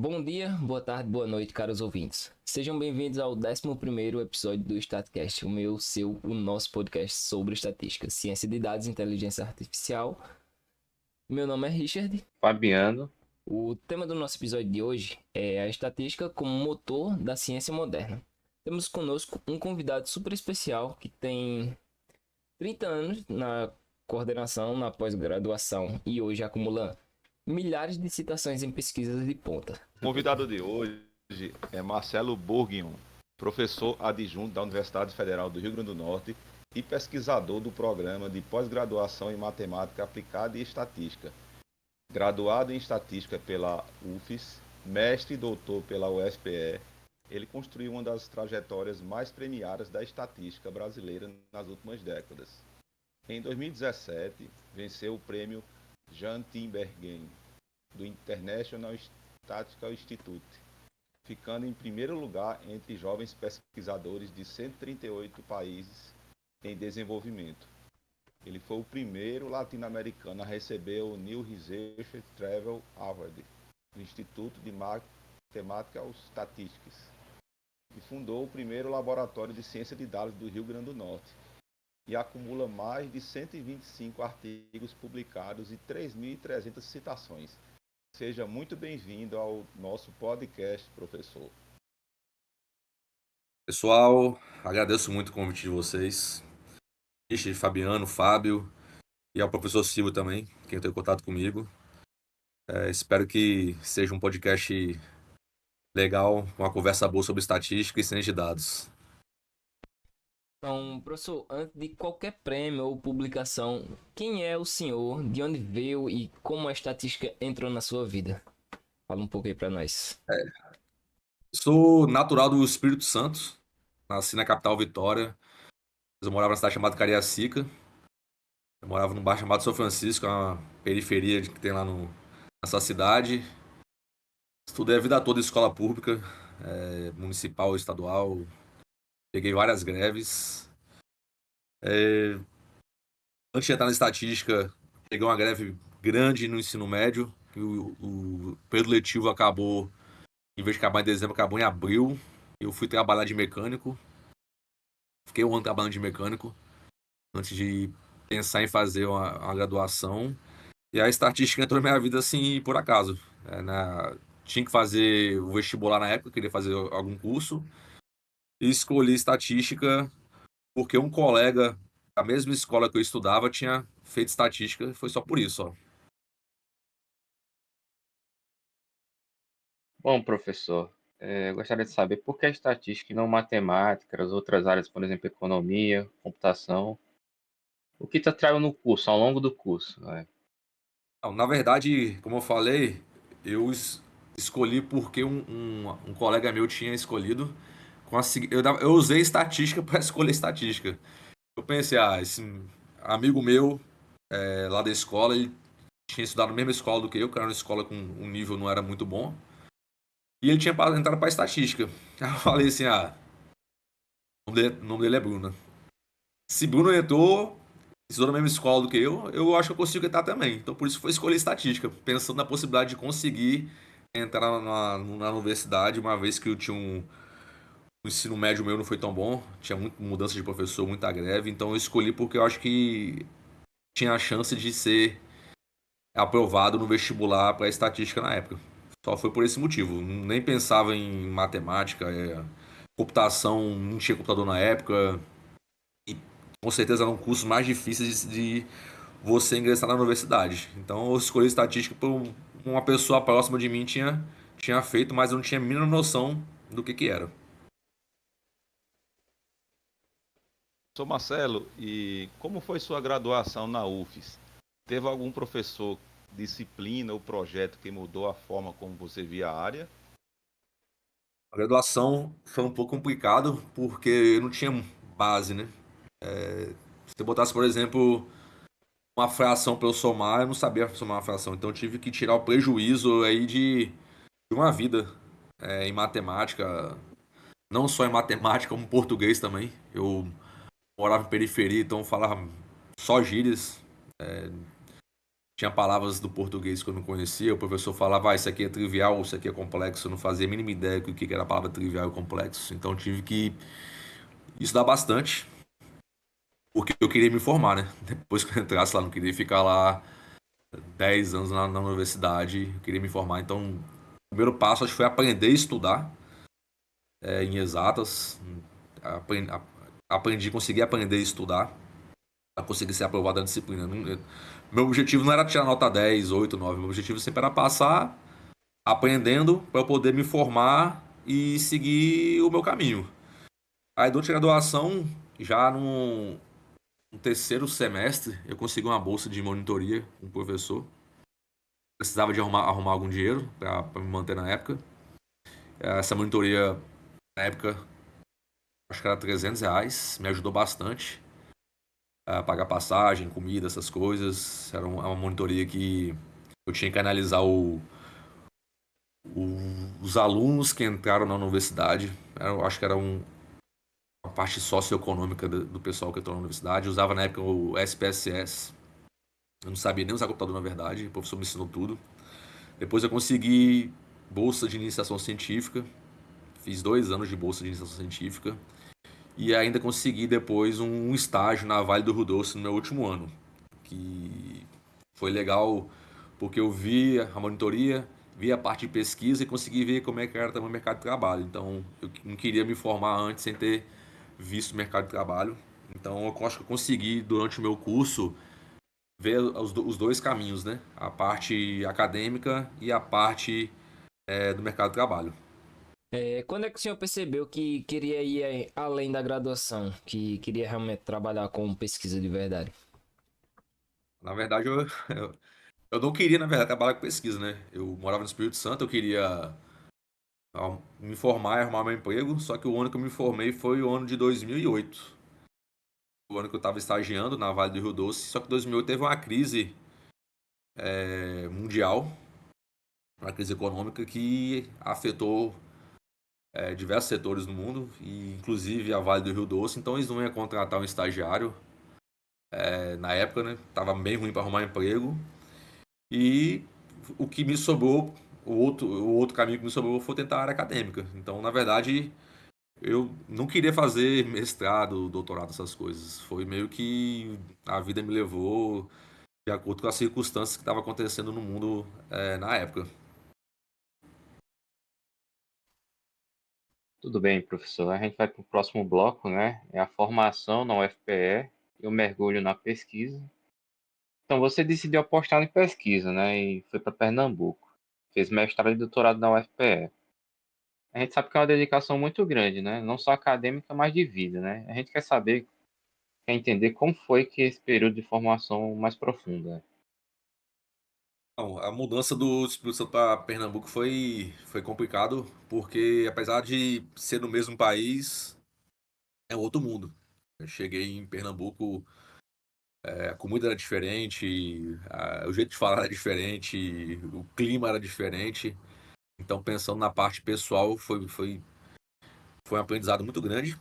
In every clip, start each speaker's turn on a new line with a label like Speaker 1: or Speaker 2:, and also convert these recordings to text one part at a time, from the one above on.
Speaker 1: Bom dia, boa tarde, boa noite, caros ouvintes. Sejam bem-vindos ao 11º episódio do StatCast, o nosso podcast sobre estatística, ciência de dados e inteligência artificial. Meu nome é Richard.
Speaker 2: Fabiano.
Speaker 1: O tema do nosso episódio de hoje é a estatística como motor da ciência moderna. Temos conosco um convidado super especial que tem 30 anos na coordenação, na pós-graduação e hoje acumula milhares de citações em pesquisas de ponta.
Speaker 3: O convidado de hoje é Marcelo Bourguignon, professor adjunto da Universidade Federal do Rio Grande do Norte e pesquisador do programa de pós-graduação em Matemática Aplicada e Estatística. Graduado em Estatística pela UFES, mestre e doutor pela UFPE, ele construiu uma das trajetórias mais premiadas da estatística brasileira nas últimas décadas. Em 2017, venceu o prêmio Jan Tinbergen, do International Statistical Institute, ficando em primeiro lugar entre jovens pesquisadores de 138 países em desenvolvimento. Ele foi o primeiro latino-americano a receber o New Research Travel Award do Instituto de Mathematical Statistics e fundou o primeiro laboratório de ciência de dados do Rio Grande do Norte e acumula mais de 125 artigos publicados e 3.300 citações. Seja muito bem-vindo ao nosso podcast, professor.
Speaker 4: Pessoal, agradeço muito o convite de vocês. Ixi, Fabiano, Fábio e ao professor Silvio também, que entrou em contato comigo. Espero que seja um podcast legal, uma conversa boa sobre estatística e ciência de dados.
Speaker 1: Então, professor, antes de qualquer prêmio ou publicação, quem é o senhor, de onde veio e como a estatística entrou na sua vida? Fala um pouco aí pra nós.
Speaker 4: Sou natural do Espírito Santo, nasci na capital Vitória. Eu morava na cidade chamada Cariacica. Eu morava num bairro chamado São Francisco, uma periferia que tem lá nessa cidade. Estudei a vida toda em escola pública, municipal, estadual. Peguei várias greves. Antes de entrar na estatística, peguei uma greve grande no ensino médio. O período letivo acabou, em vez de acabar em dezembro, acabou em abril. Eu fui trabalhar de mecânico. Fiquei um ano trabalhando de mecânico, antes de pensar em fazer uma graduação. E a estatística entrou na minha vida assim, por acaso. Tinha que fazer o vestibular na época, queria fazer algum curso. E escolhi estatística porque um colega da mesma escola que eu estudava tinha feito estatística, foi só por isso, ó.
Speaker 2: Bom, professor, gostaria de saber por que a estatística e não matemática, as outras áreas, por exemplo, economia, computação, o que te atraiu no curso, ao longo do curso, né?
Speaker 4: Não, na verdade, como eu falei, eu escolhi porque um colega meu tinha escolhido. Eu usei estatística para escolher estatística. Eu pensei, esse amigo meu lá da escola, ele tinha estudado na mesma escola do que eu era uma escola com um nível não era muito bom. E ele tinha entrado para estatística. Aí eu falei assim, o nome dele é Bruno. Se Bruno entrou, estudou na mesma escola do que eu acho que eu consigo entrar também. Então por isso foi escolher estatística, pensando na possibilidade de conseguir entrar na universidade, uma vez que eu tinha o ensino médio meu não foi tão bom, tinha muita mudança de professor, muita greve, então eu escolhi porque eu acho que tinha a chance de ser aprovado no vestibular para estatística na época. Só foi por esse motivo. Nem pensava em matemática, computação, não tinha computador na época. E com certeza eram cursos mais difíceis de você ingressar na universidade. Então eu escolhi estatística por uma pessoa próxima de mim tinha feito, mas eu não tinha a mínima noção do que era.
Speaker 3: Sou Marcelo, e como foi sua graduação na UFES? Teve algum professor, disciplina ou projeto que mudou a forma como você via a área?
Speaker 4: A graduação foi um pouco complicado porque eu não tinha base, né? Se eu botasse, por exemplo, uma fração para eu somar, eu não sabia somar uma fração. Então eu tive que tirar o prejuízo aí de uma vida em matemática, não só em matemática, como em português também. Eu morava em periferia, então eu falava só gírias. tinha palavras do português que eu não conhecia, o professor falava, isso aqui é trivial, isso aqui é complexo, eu não fazia a mínima ideia do que era a palavra trivial e complexo, então tive que estudar bastante, porque eu queria me formar, né? Depois que eu entrasse lá, não queria ficar lá 10 anos na universidade, eu queria me formar, então o primeiro passo acho que foi aprender a estudar em exatas, aprendi, consegui aprender a estudar, para conseguir ser aprovado na disciplina. Meu objetivo não era tirar nota 10, 8, 9. Meu objetivo sempre era passar aprendendo para eu poder me formar e seguir o meu caminho. Aí, durante a graduação, já no terceiro semestre, eu consegui uma bolsa de monitoria com o professor. Precisava de arrumar algum dinheiro para me manter na época. Essa monitoria, na época, acho que era R$ 300, me ajudou bastante a pagar passagem, comida, essas coisas. Era uma monitoria que eu tinha que analisar os alunos que entraram na universidade. Eu acho que era uma parte socioeconômica do pessoal que entrou na universidade. Eu usava na época o SPSS. Eu não sabia nem usar computador, na verdade. O professor me ensinou tudo. Depois eu consegui bolsa de iniciação científica. Fiz 2 anos de bolsa de iniciação científica. E ainda consegui depois um estágio na Vale do Rio Doce no meu último ano. Que foi legal porque eu vi a monitoria, vi a parte de pesquisa e consegui ver como é que era também o mercado de trabalho. Então, eu não queria me formar antes sem ter visto o mercado de trabalho. Então, eu acho que eu consegui, durante o meu curso, ver os dois caminhos, né? A parte acadêmica e a parte do mercado de trabalho.
Speaker 1: Quando é que o senhor percebeu que queria ir além da graduação, que queria realmente trabalhar com pesquisa de verdade?
Speaker 4: Na verdade, eu não queria, na verdade, trabalhar com pesquisa, né? Eu morava no Espírito Santo, eu queria me formar e arrumar meu emprego, só que o ano que eu me formei foi o ano de 2008. O ano que eu estava estagiando na Vale do Rio Doce, só que 2008 teve uma crise mundial, uma crise econômica que afetou diversos setores no mundo, e inclusive a Vale do Rio Doce, então eles não iam contratar um estagiário. Na época, né, tava bem ruim para arrumar emprego, e o que me sobrou, o outro caminho que me sobrou foi tentar a área acadêmica. Então, na verdade, eu não queria fazer mestrado, doutorado, essas coisas. Foi meio que a vida me levou de acordo com as circunstâncias que estavam acontecendo no mundo na época.
Speaker 2: Tudo bem, professor. A gente vai para o próximo bloco, né? É a formação na UFPE e o mergulho na pesquisa. Então, você decidiu apostar em pesquisa, né? E foi para Pernambuco. Fez mestrado e doutorado na UFPE. A gente sabe que é uma dedicação muito grande, né? Não só acadêmica, mas de vida, né? A gente quer saber, quer entender como foi que esse período de formação mais profunda. Né?
Speaker 4: Não, a mudança do Espírito Santo para Pernambuco foi complicado, porque apesar de ser no mesmo país, é outro mundo. Eu cheguei em Pernambuco, a comida era diferente, o jeito de falar era diferente, o clima era diferente. Então, pensando na parte pessoal, foi um aprendizado muito grande.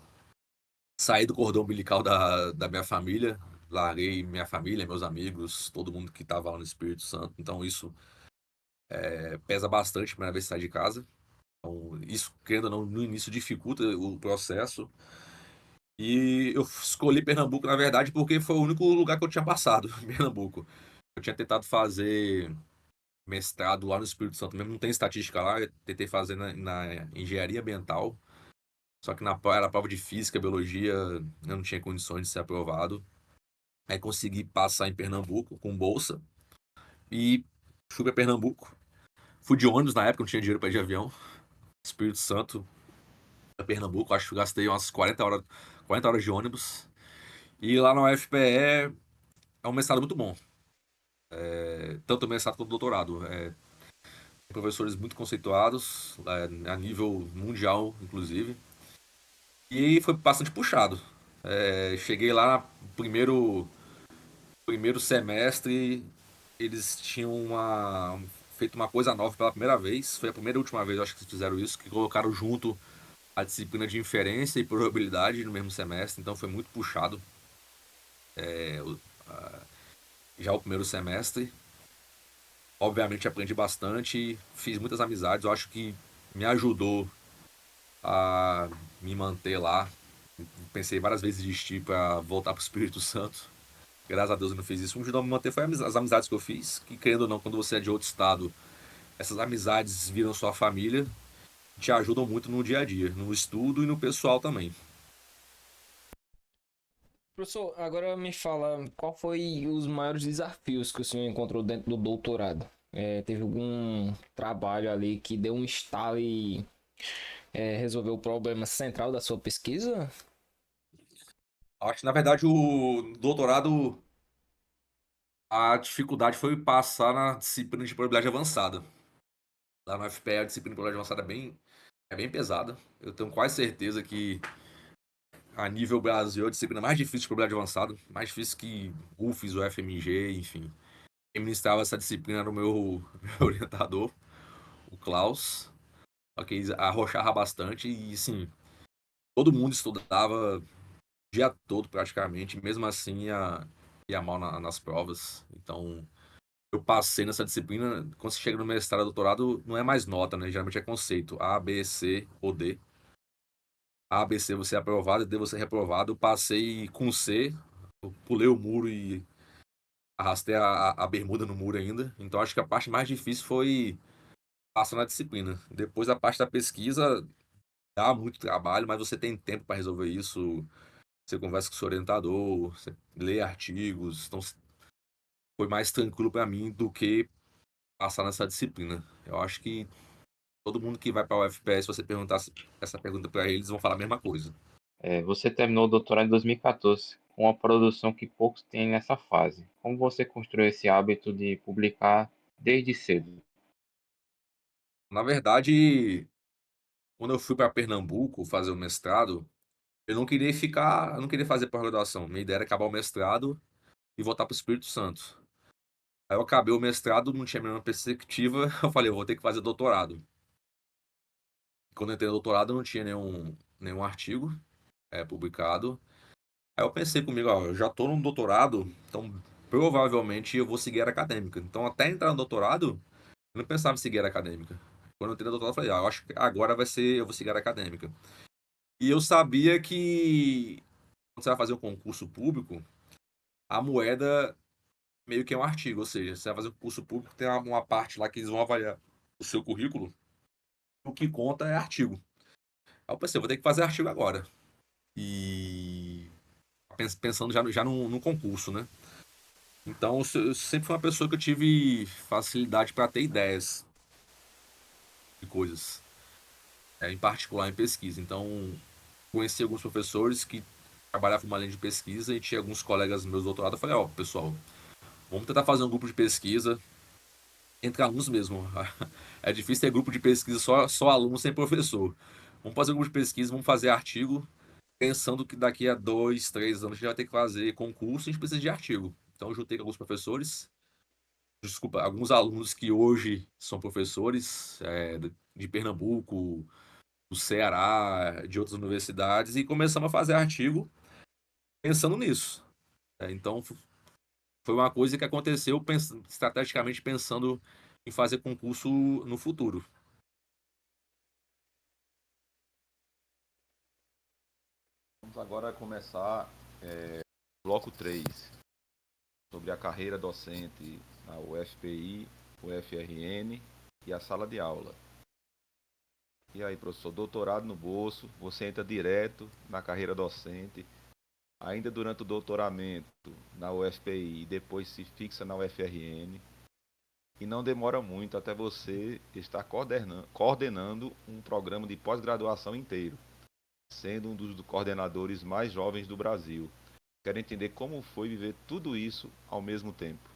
Speaker 4: Saí do cordão umbilical da minha família, larguei minha família, meus amigos, todo mundo que estava lá no Espírito Santo. Então, isso pesa bastante a primeira vez que sai de casa. Então, isso, querendo ou não, no início dificulta o processo. E eu escolhi Pernambuco, na verdade, porque foi o único lugar que eu tinha passado, em Pernambuco. Eu tinha tentado fazer mestrado lá no Espírito Santo, mesmo não tem estatística lá, eu tentei fazer na engenharia ambiental, só que era prova de física, biologia, eu não tinha condições de ser aprovado. Aí consegui passar em Pernambuco com bolsa e fui para Pernambuco. Fui de ônibus na época, não tinha dinheiro para ir de avião. Espírito Santo, pra Pernambuco, acho que gastei umas 40 horas de ônibus. E lá na UFPE é um mestrado muito bom. Tanto o mestrado quanto o doutorado. Tem professores muito conceituados, a nível mundial, inclusive. E foi bastante puxado. Cheguei lá no primeiro semestre, eles tinham feito uma coisa nova pela primeira vez. Foi a primeira e última vez, eu acho que eles fizeram isso, que colocaram junto a disciplina de inferência e probabilidade no mesmo semestre, então foi muito puxado já o primeiro semestre. Obviamente aprendi bastante, fiz muitas amizades, eu acho que me ajudou a me manter lá. Pensei várias vezes em desistir para voltar pro Espírito Santo. Graças a Deus eu não fiz isso. O que me ajudou a me manter foi as amizades que eu fiz, que querendo ou não, quando você é de outro estado, essas amizades viram sua família, te ajudam muito no dia a dia, no estudo e no pessoal também.
Speaker 1: Professor, agora me fala qual foi os maiores desafios que o senhor encontrou dentro do doutorado? Teve algum trabalho ali que deu um estalo e resolveu o problema central da sua pesquisa?
Speaker 4: Acho que, na verdade, o doutorado, a dificuldade foi passar na disciplina de probabilidade avançada. Lá no FPE, a disciplina de probabilidade avançada é bem pesada. Eu tenho quase certeza que, a nível Brasil, é a disciplina mais difícil de probabilidade avançada, mais difícil que UFES, o FMG, enfim. Quem ministrava essa disciplina era o meu, meu orientador, o Klaus. Só que ele arrochava bastante e, assim, todo mundo estudava o dia todo praticamente, mesmo assim ia mal nas provas. Então, eu passei nessa disciplina. Quando você chega no mestrado, doutorado, não é mais nota, né? Geralmente é conceito. A, B, C ou D. A, B, C você é aprovado, D você é reprovado. Eu passei com C, eu pulei o muro e arrastei a bermuda no muro ainda. Então, acho que a parte mais difícil foi passar na disciplina. Depois, a parte da pesquisa dá muito trabalho, mas você tem tempo para resolver isso. Você conversa com o seu orientador, você lê artigos. Então, foi mais tranquilo para mim do que passar nessa disciplina. Eu acho que todo mundo que vai para o UFPS, se você perguntar essa pergunta para eles, vão falar a mesma coisa.
Speaker 2: Você terminou o doutorado em 2014, com uma produção que poucos têm nessa fase. Como você construiu esse hábito de publicar desde cedo?
Speaker 4: Na verdade, quando eu fui para Pernambuco fazer o mestrado, eu não queria fazer pós-graduação. Minha ideia era acabar o mestrado e voltar para o Espírito Santo. Aí eu acabei o mestrado, não tinha a menor perspectiva, eu falei, eu vou ter que fazer doutorado. Quando eu entrei no doutorado, não tinha nenhum artigo publicado. Aí eu pensei comigo, ó, eu já tô no doutorado, então provavelmente eu vou seguir a área acadêmica. Então, até entrar no doutorado, eu não pensava em seguir a área acadêmica. Quando eu entrei no doutorado, eu falei, eu acho que agora eu vou seguir a área acadêmica. E eu sabia que quando você vai fazer um concurso público, a moeda meio que é um artigo, ou seja, você vai fazer um concurso público, tem uma parte lá que eles vão avaliar o seu currículo, o que conta é artigo. Aí eu pensei, eu vou ter que fazer artigo agora. E pensando já no concurso, né? Então, eu sempre fui uma pessoa que eu tive facilidade para ter ideias de coisas, em particular em pesquisa. Então, conheci alguns professores que trabalhavam numa linha de pesquisa e tinha alguns colegas meus do doutorado. Eu falei, ó, pessoal, vamos tentar fazer um grupo de pesquisa entre alunos mesmo. É difícil ter grupo de pesquisa só aluno sem professor. Vamos fazer um grupo de pesquisa, vamos fazer artigo, pensando que daqui a 2, 3 anos a gente vai ter que fazer concurso e a gente precisa de artigo. Então, eu juntei com alguns professores, desculpa, alguns alunos que hoje são professores de Pernambuco, do Ceará, de outras universidades, e começamos a fazer artigo pensando nisso. Então, foi uma coisa que aconteceu estrategicamente pensando em fazer concurso no futuro.
Speaker 3: Vamos agora começar o bloco 3 sobre a carreira docente na UFPI, UFRN e a sala de aula. E aí, professor, doutorado no bolso, você entra direto na carreira docente, ainda durante o doutoramento na UFPI e depois se fixa na UFRN. E não demora muito até você estar coordenando um programa de pós-graduação inteiro, sendo um dos coordenadores mais jovens do Brasil. Quero entender como foi viver tudo isso ao mesmo tempo.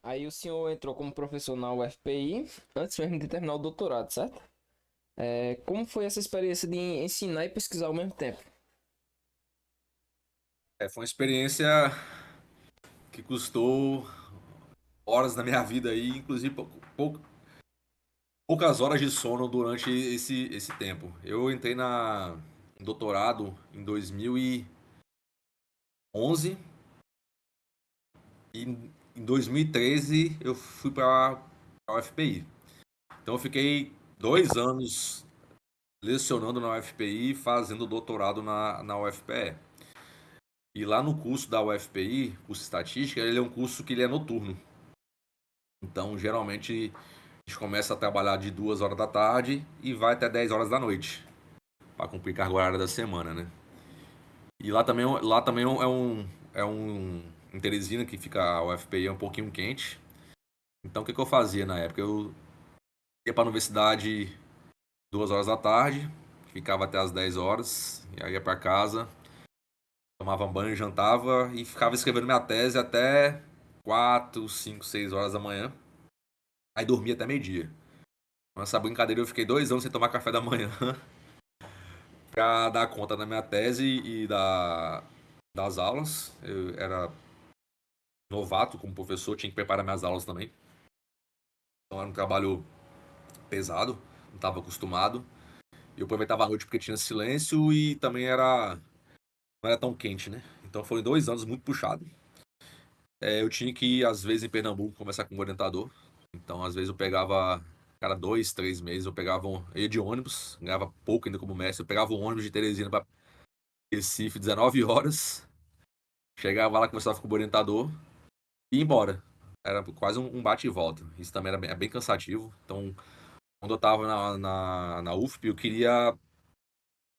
Speaker 1: Aí o senhor entrou como professor na UFPI antes mesmo de terminar o doutorado, certo? Como foi essa experiência de ensinar e pesquisar ao mesmo tempo?
Speaker 4: Foi uma experiência que custou horas da minha vida aí, inclusive poucas horas de sono durante esse tempo. Eu entrei um doutorado em 2011 e em 2013 eu fui para a UFPI. Então eu fiquei 2 anos lecionando na UFPI, fazendo doutorado na UFPE. E lá no curso da UFPI, curso de estatística, ele é um curso que ele é noturno. Então, geralmente, a gente começa a trabalhar de 2 horas da tarde e vai até 10 horas da noite, para cumprir carga horária da semana, né? E lá também em Teresina, que fica a UFPI é um pouquinho quente. Então, o que eu fazia na época? Eu ia para a universidade 2 horas da tarde, ficava até as 10 horas, e aí ia para casa, tomava um banho, jantava e ficava escrevendo minha tese até 4, 5, 6 horas da manhã. Aí dormia até meio-dia. Nessa brincadeira eu fiquei 2 anos sem tomar café da manhã pra dar conta da minha tese e das aulas. Eu era novato como professor, tinha que preparar minhas aulas também. Então era um trabalho pesado, não estava acostumado. Eu aproveitava a noite porque tinha silêncio e também não era tão quente, né? Então foram 2 anos muito puxados. Eu tinha que ir, às vezes, em Pernambuco conversar com o orientador. Então, às vezes, eu pegava, cada 2, 3 meses, eu ia de ônibus, ganhava pouco ainda como mestre. Eu pegava o ônibus de Teresina para Recife, 19 horas. Chegava lá, conversava com o orientador e ia embora. Era quase um bate e volta. Isso também era bem cansativo. Então, quando eu tava na UFP, eu queria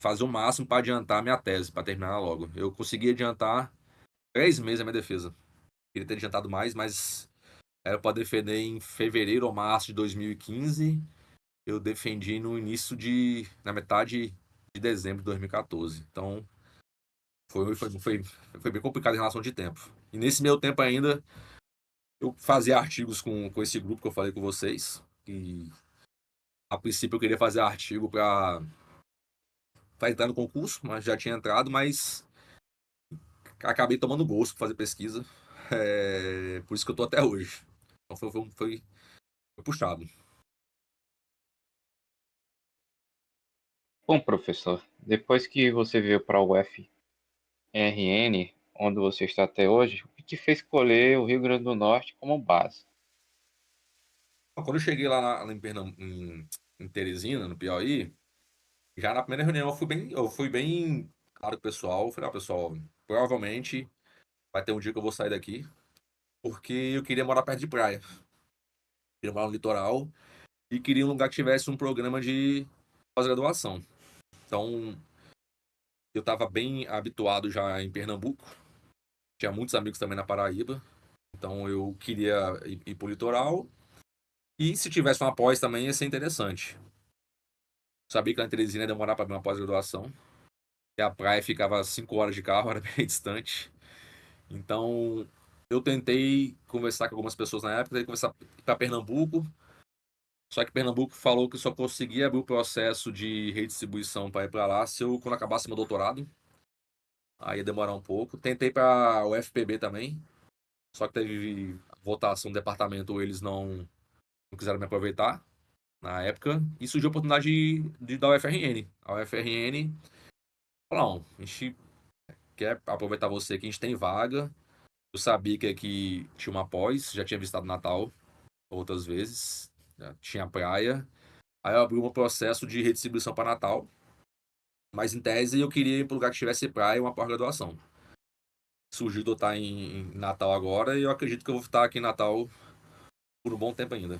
Speaker 4: fazer o máximo para adiantar a minha tese, para terminar logo. Eu consegui adiantar 3 meses a minha defesa. Queria ter adiantado mais, mas era para defender em fevereiro ou março de 2015. Eu defendi na metade de dezembro de 2014. Então, foi bem complicado em relação de tempo. E nesse meu tempo ainda, eu fazia artigos com esse grupo que eu falei com vocês. E a princípio eu queria fazer artigo para entrar no concurso, mas já tinha entrado, mas acabei tomando gosto por fazer pesquisa. Por isso que eu tô até hoje. Então foi puxado.
Speaker 2: Bom, professor, depois que você veio para o UFRN, onde você está até hoje, o que te fez escolher o Rio Grande do Norte como base?
Speaker 4: Quando eu cheguei lá em Teresina, no Piauí, já na primeira reunião eu fui bem claro com o pessoal. Eu falei, pessoal, provavelmente vai ter um dia que eu vou sair daqui, porque eu queria morar perto de praia. Queria morar no litoral e queria um lugar que tivesse um programa de pós-graduação. Então, eu estava bem habituado já em Pernambuco, tinha muitos amigos também na Paraíba, então eu queria ir pro litoral. E se tivesse uma pós também ia ser interessante. Sabia que lá em Teresina ia demorar para abrir uma pós-graduação. E a praia ficava 5 horas de carro, era bem distante. Então, eu tentei conversar com algumas pessoas na época, tentei conversar para Pernambuco. Só que Pernambuco falou que só conseguia abrir o processo de redistribuição para ir para lá se eu quando acabasse meu doutorado. Aí ia demorar um pouco. Tentei para o FPB também. Só que teve votação do departamento, eles não quiseram me aproveitar na época. E surgiu a oportunidade da UFRN. A UFRN falou, não, a gente quer aproveitar você que a gente tem vaga. Eu sabia que aqui tinha uma pós, já tinha visitado Natal outras vezes, já tinha praia. Aí eu abri um processo de redistribuição para Natal, mas em tese eu queria ir para um lugar que tivesse praia e uma pós-graduação. Surgiu de eu estar em Natal agora e eu acredito que eu vou estar aqui em Natal por um bom tempo ainda.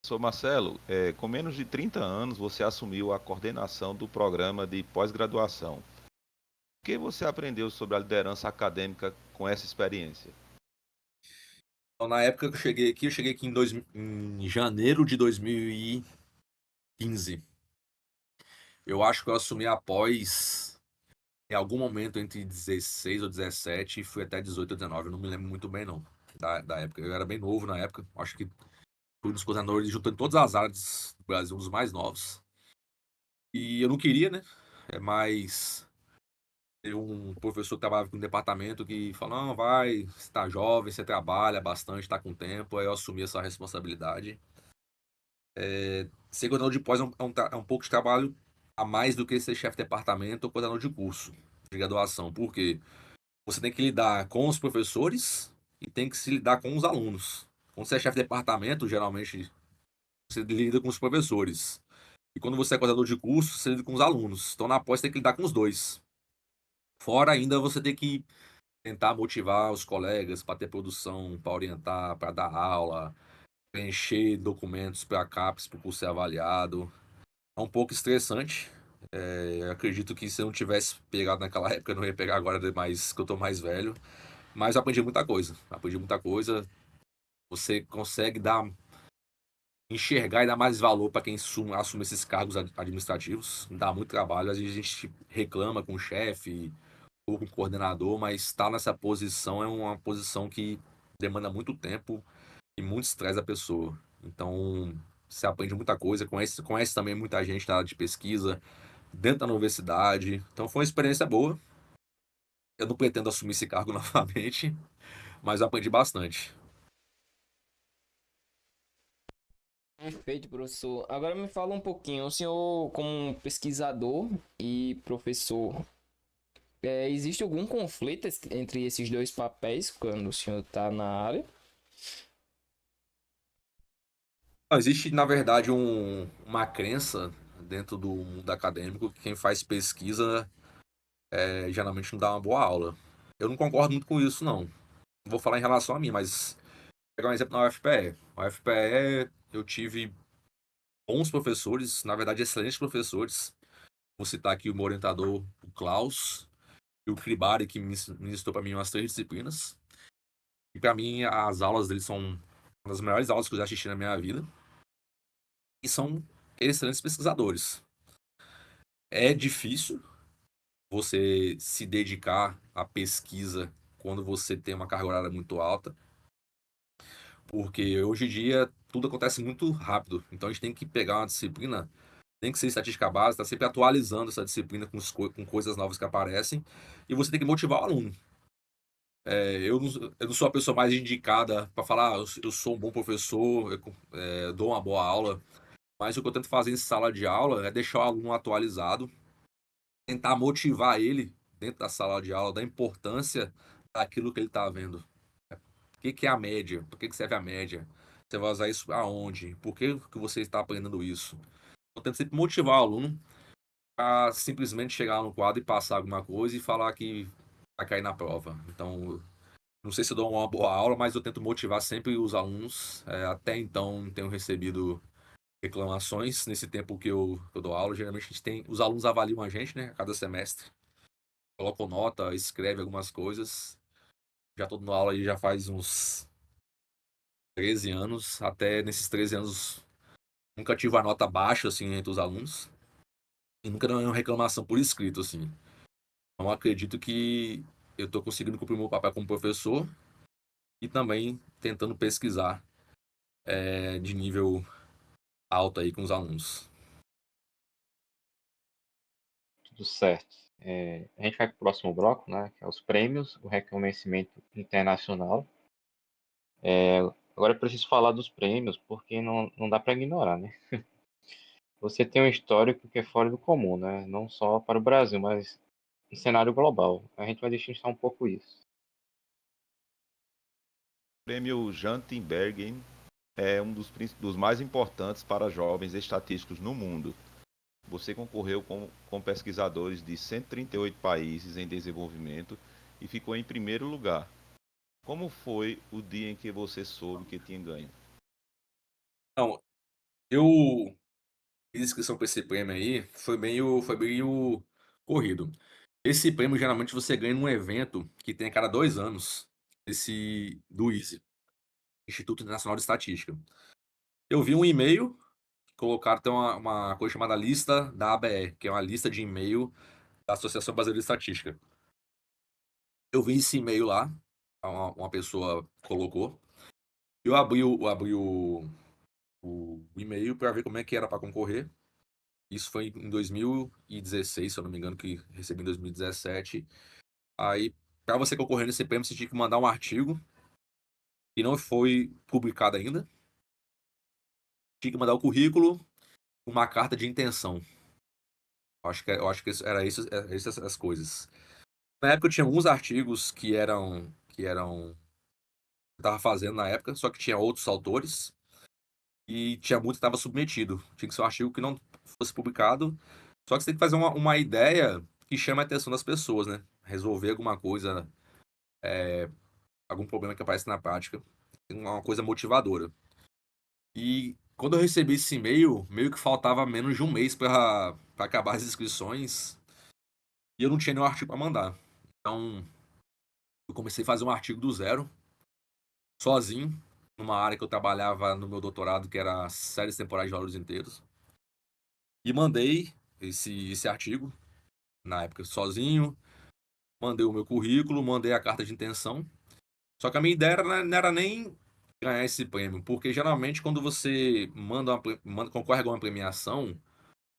Speaker 3: Sou Marcelo, com menos de 30 anos você assumiu a coordenação do programa de pós-graduação. O que você aprendeu sobre a liderança acadêmica com essa experiência?
Speaker 4: Então, na época que eu cheguei aqui em janeiro de 2015. Eu acho que eu assumi a pós em algum momento entre 16 ou 17 e fui até 18 ou 19. Eu não me lembro muito bem, não, da época. Eu era bem novo na época. Acho que fui um dos coordenadores juntando todas as áreas do Brasil, um dos mais novos. E eu não queria, né? Mas teve um professor que trabalhava com um departamento que falou: não, vai, você tá jovem, você trabalha bastante, tá com tempo. Aí eu assumi essa responsabilidade. Ser coordenador de pós é um pouco de trabalho a mais do que ser chefe de departamento ou coordenador de curso de graduação. Por quê? Você tem que lidar com os professores e tem que se lidar com os alunos. Quando você é chefe de departamento, geralmente você lida com os professores. E quando você é coordenador de curso, você lida com os alunos. Então na pós você tem que lidar com os dois. Fora ainda você tem que tentar motivar os colegas para ter produção, para orientar, para dar aula, preencher documentos para CAPES, para o curso ser avaliado. É um pouco estressante. Eu acredito que se eu não tivesse pegado naquela época, eu não ia pegar agora, mais que eu tô mais velho. Mas eu aprendi muita coisa. Aprendi muita coisa. Você consegue enxergar e dar mais valor para quem assume esses cargos administrativos. Dá muito trabalho. Às vezes a gente reclama com o chefe ou com o coordenador, mas estar nessa posição é uma posição que demanda muito tempo e muito estresse da pessoa. Então, você aprende muita coisa, conhece também muita gente da área de pesquisa, dentro da universidade. Então, foi uma experiência boa. Eu não pretendo assumir esse cargo novamente, mas eu aprendi bastante.
Speaker 1: Perfeito, professor. Agora me fala um pouquinho, o senhor, como um pesquisador e professor, existe algum conflito entre esses dois papéis quando o senhor está na área?
Speaker 4: Existe, na verdade, uma crença dentro do mundo acadêmico que quem faz pesquisa geralmente não dá uma boa aula. Eu não concordo muito com isso, não. Não vou falar em relação a mim, mas vou pegar um exemplo na UFPE. Na UFPE eu tive bons professores, na verdade, excelentes professores. Vou citar aqui o meu orientador, o Klaus, e o Kribari, que ministrou para mim umas 3 disciplinas. E para mim, as aulas dele são uma das melhores aulas que eu já assisti na minha vida. E são excelentes pesquisadores. É difícil você se dedicar à pesquisa quando você tem uma carga horária muito alta, porque hoje em dia tudo acontece muito rápido. Então a gente tem que pegar uma disciplina, tem que ser estatística básica, tá sempre atualizando essa disciplina com coisas novas que aparecem, e você tem que motivar o aluno. Eu não sou a pessoa mais indicada para falar, eu sou um bom professor, dou uma boa aula, mas o que eu tento fazer em sala de aula é deixar o aluno atualizado, tentar motivar ele dentro da sala de aula da importância daquilo que ele está vendo. O que que é a média? Por que que serve a média? Você vai usar isso aonde? Por que que você está aprendendo isso? Eu tento sempre motivar o aluno a simplesmente chegar no quadro e passar alguma coisa e falar que vai cair na prova. Então, não sei se eu dou uma boa aula, mas eu tento motivar sempre os alunos. Até então, tenho recebido reclamações nesse tempo que eu dou aula. Geralmente, a gente os alunos avaliam a gente, né, a cada semestre. Colocam nota, escreve algumas coisas. Já estou dando aula aí já faz uns 13 anos. Até nesses 13 anos, nunca tive a nota baixa, assim, entre os alunos. E nunca deu nenhuma reclamação por escrito, assim. Então, acredito que eu estou conseguindo cumprir o meu papel como professor e também tentando pesquisar de nível alto aí com os alunos.
Speaker 2: Tudo certo. A gente vai para o próximo bloco, né? Que é os prêmios, o reconhecimento internacional. Agora eu preciso falar dos prêmios, porque não dá para ignorar, né? Você tem um histórico que é fora do comum, né? Não só para o Brasil, mas em cenário global. A gente vai destrinchar um pouco isso.
Speaker 3: O prêmio Jean Tinbergen é um dos mais importantes para jovens estatísticos no mundo. Você concorreu com pesquisadores de 138 países em desenvolvimento e ficou em primeiro lugar. Como foi o dia em que você soube que tinha ganho?
Speaker 4: Então, eu fiz inscrição para esse prêmio aí, foi meio corrido. Esse prêmio geralmente você ganha num evento que tem a cada 2 anos, esse do ISE, Instituto Internacional de Estatística. Eu vi um e-mail, colocaram tem uma coisa chamada lista da ABE, que é uma lista de e-mail da Associação Brasileira de Estatística. Eu vi esse e-mail lá, uma pessoa colocou, eu abri o e-mail para ver como é que era para concorrer. Isso foi em 2016, se eu não me engano, que recebi em 2017. Aí, para você concorrer nesse prêmio, você tinha que mandar um artigo que não foi publicado ainda. tinha que mandar o currículo, uma carta de intenção. Eu acho que era isso, essas coisas. Na época eu tinha alguns artigos que eu tava fazendo na época, só que tinha outros autores e tinha muito que estava submetido. Tinha que ser um artigo que não fosse publicado. Só que você tem que fazer uma ideia que chame a atenção das pessoas, né? Resolver alguma coisa, algum problema que aparece na prática. Uma coisa motivadora. E quando eu recebi esse e-mail, meio que faltava menos de um mês para acabar as inscrições e eu não tinha nenhum artigo para mandar. Então, eu comecei a fazer um artigo do zero, sozinho, numa área que eu trabalhava no meu doutorado, que era séries temporais de valores inteiros. E mandei esse artigo, na época, sozinho. Mandei o meu currículo, mandei a carta de intenção. Só que a minha ideia não era nem ganhar esse prêmio, porque geralmente quando você concorre a uma premiação,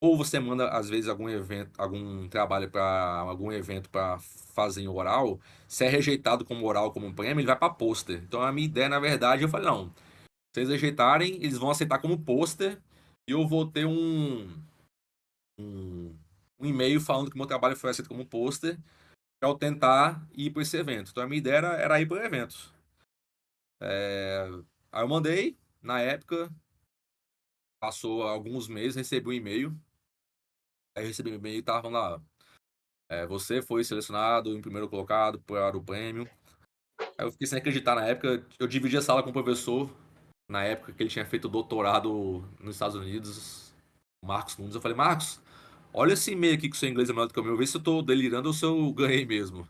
Speaker 4: ou você manda, às vezes, algum evento, algum trabalho para algum evento para fazer em oral, se é rejeitado como oral, como um prêmio, ele vai para pôster. Então a minha ideia, na verdade, eu falei, não, se eles rejeitarem, eles vão aceitar como pôster e eu vou ter um, um e-mail falando que meu trabalho foi aceito como pôster para eu tentar ir para esse evento. Então a minha ideia era ir para o evento. Aí eu mandei, na época, passou alguns meses, recebi um e-mail. Aí eu recebi um e-mail e tava lá. Você foi selecionado em primeiro colocado para o prêmio. Aí eu fiquei sem acreditar na época. Eu dividi a sala com o professor, na época que ele tinha feito doutorado nos Estados Unidos, o Marcos Nunes. Eu falei, Marcos, olha esse e-mail aqui que o seu inglês é melhor do que o meu, vê se eu tô delirando ou se eu ganhei mesmo.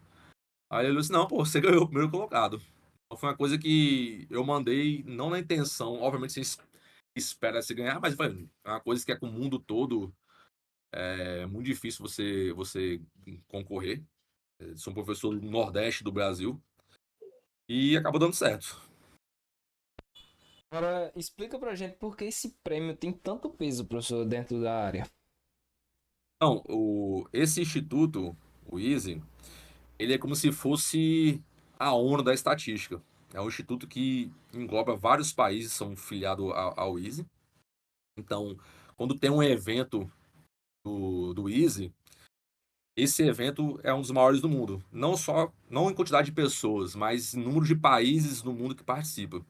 Speaker 4: Aí ele disse, não, pô, você ganhou o primeiro colocado. Então foi uma coisa que eu mandei, não na intenção, obviamente você espera se ganhar, mas foi uma coisa que é com o mundo todo, é muito difícil você concorrer. Sou um professor do Nordeste do Brasil e acabou dando certo.
Speaker 1: Agora, explica pra gente por que esse prêmio tem tanto peso, professor, dentro da área.
Speaker 4: Então, esse instituto, o ISE, ele é como se fosse a ONU da estatística. É um instituto que engloba vários países, são filiados ao ISE. Então, quando tem um evento do ISE, esse evento é um dos maiores do mundo. Não em quantidade de pessoas, mas em número de países no mundo que participam.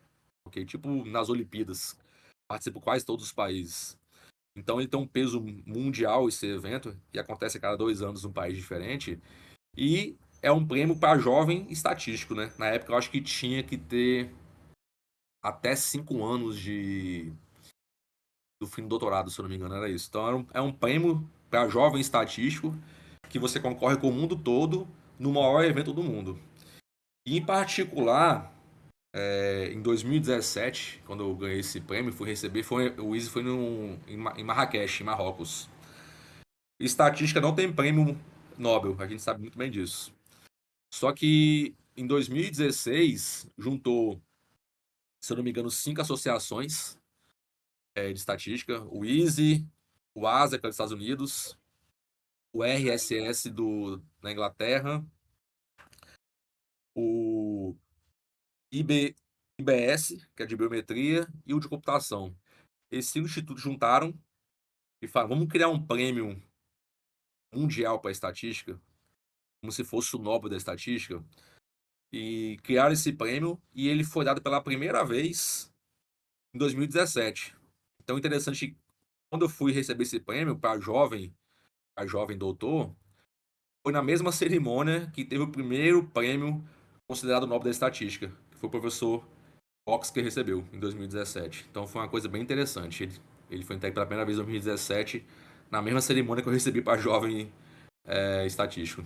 Speaker 4: Ok? Tipo nas Olimpíadas, participam quase todos os países. Então ele tem um peso mundial esse evento, e acontece a cada 2 anos num país diferente. E é um prêmio para jovem estatístico, né? Na época eu acho que tinha que ter até 5 anos do fim do doutorado, se eu não me engano, era isso. Então é um prêmio para jovem estatístico que você concorre com o mundo todo no maior evento do mundo. E em particular, em 2017, quando eu ganhei esse prêmio, fui receber, o ISE foi em Marrakech, em Marrocos. Estatística não tem prêmio Nobel, a gente sabe muito bem disso. Só que em 2016 juntou, se eu não me engano, 5 associações de estatística: o ISE, o ASA, que é dos Estados Unidos, o RSS da Inglaterra, o IBS, que é de biometria, e o de computação. Esses 5 institutos juntaram e falaram: vamos criar um prêmio mundial para a estatística, como se fosse o Nobel da estatística, e criaram esse prêmio e ele foi dado pela primeira vez em 2017. Então, interessante, quando eu fui receber esse prêmio para jovem doutor, foi na mesma cerimônia que teve o primeiro prêmio considerado Nobel da Estatística, que foi o professor Cox que recebeu em 2017. Então, foi uma coisa bem interessante. Ele foi entregue pela primeira vez em 2017, na mesma cerimônia que eu recebi para jovem estatístico.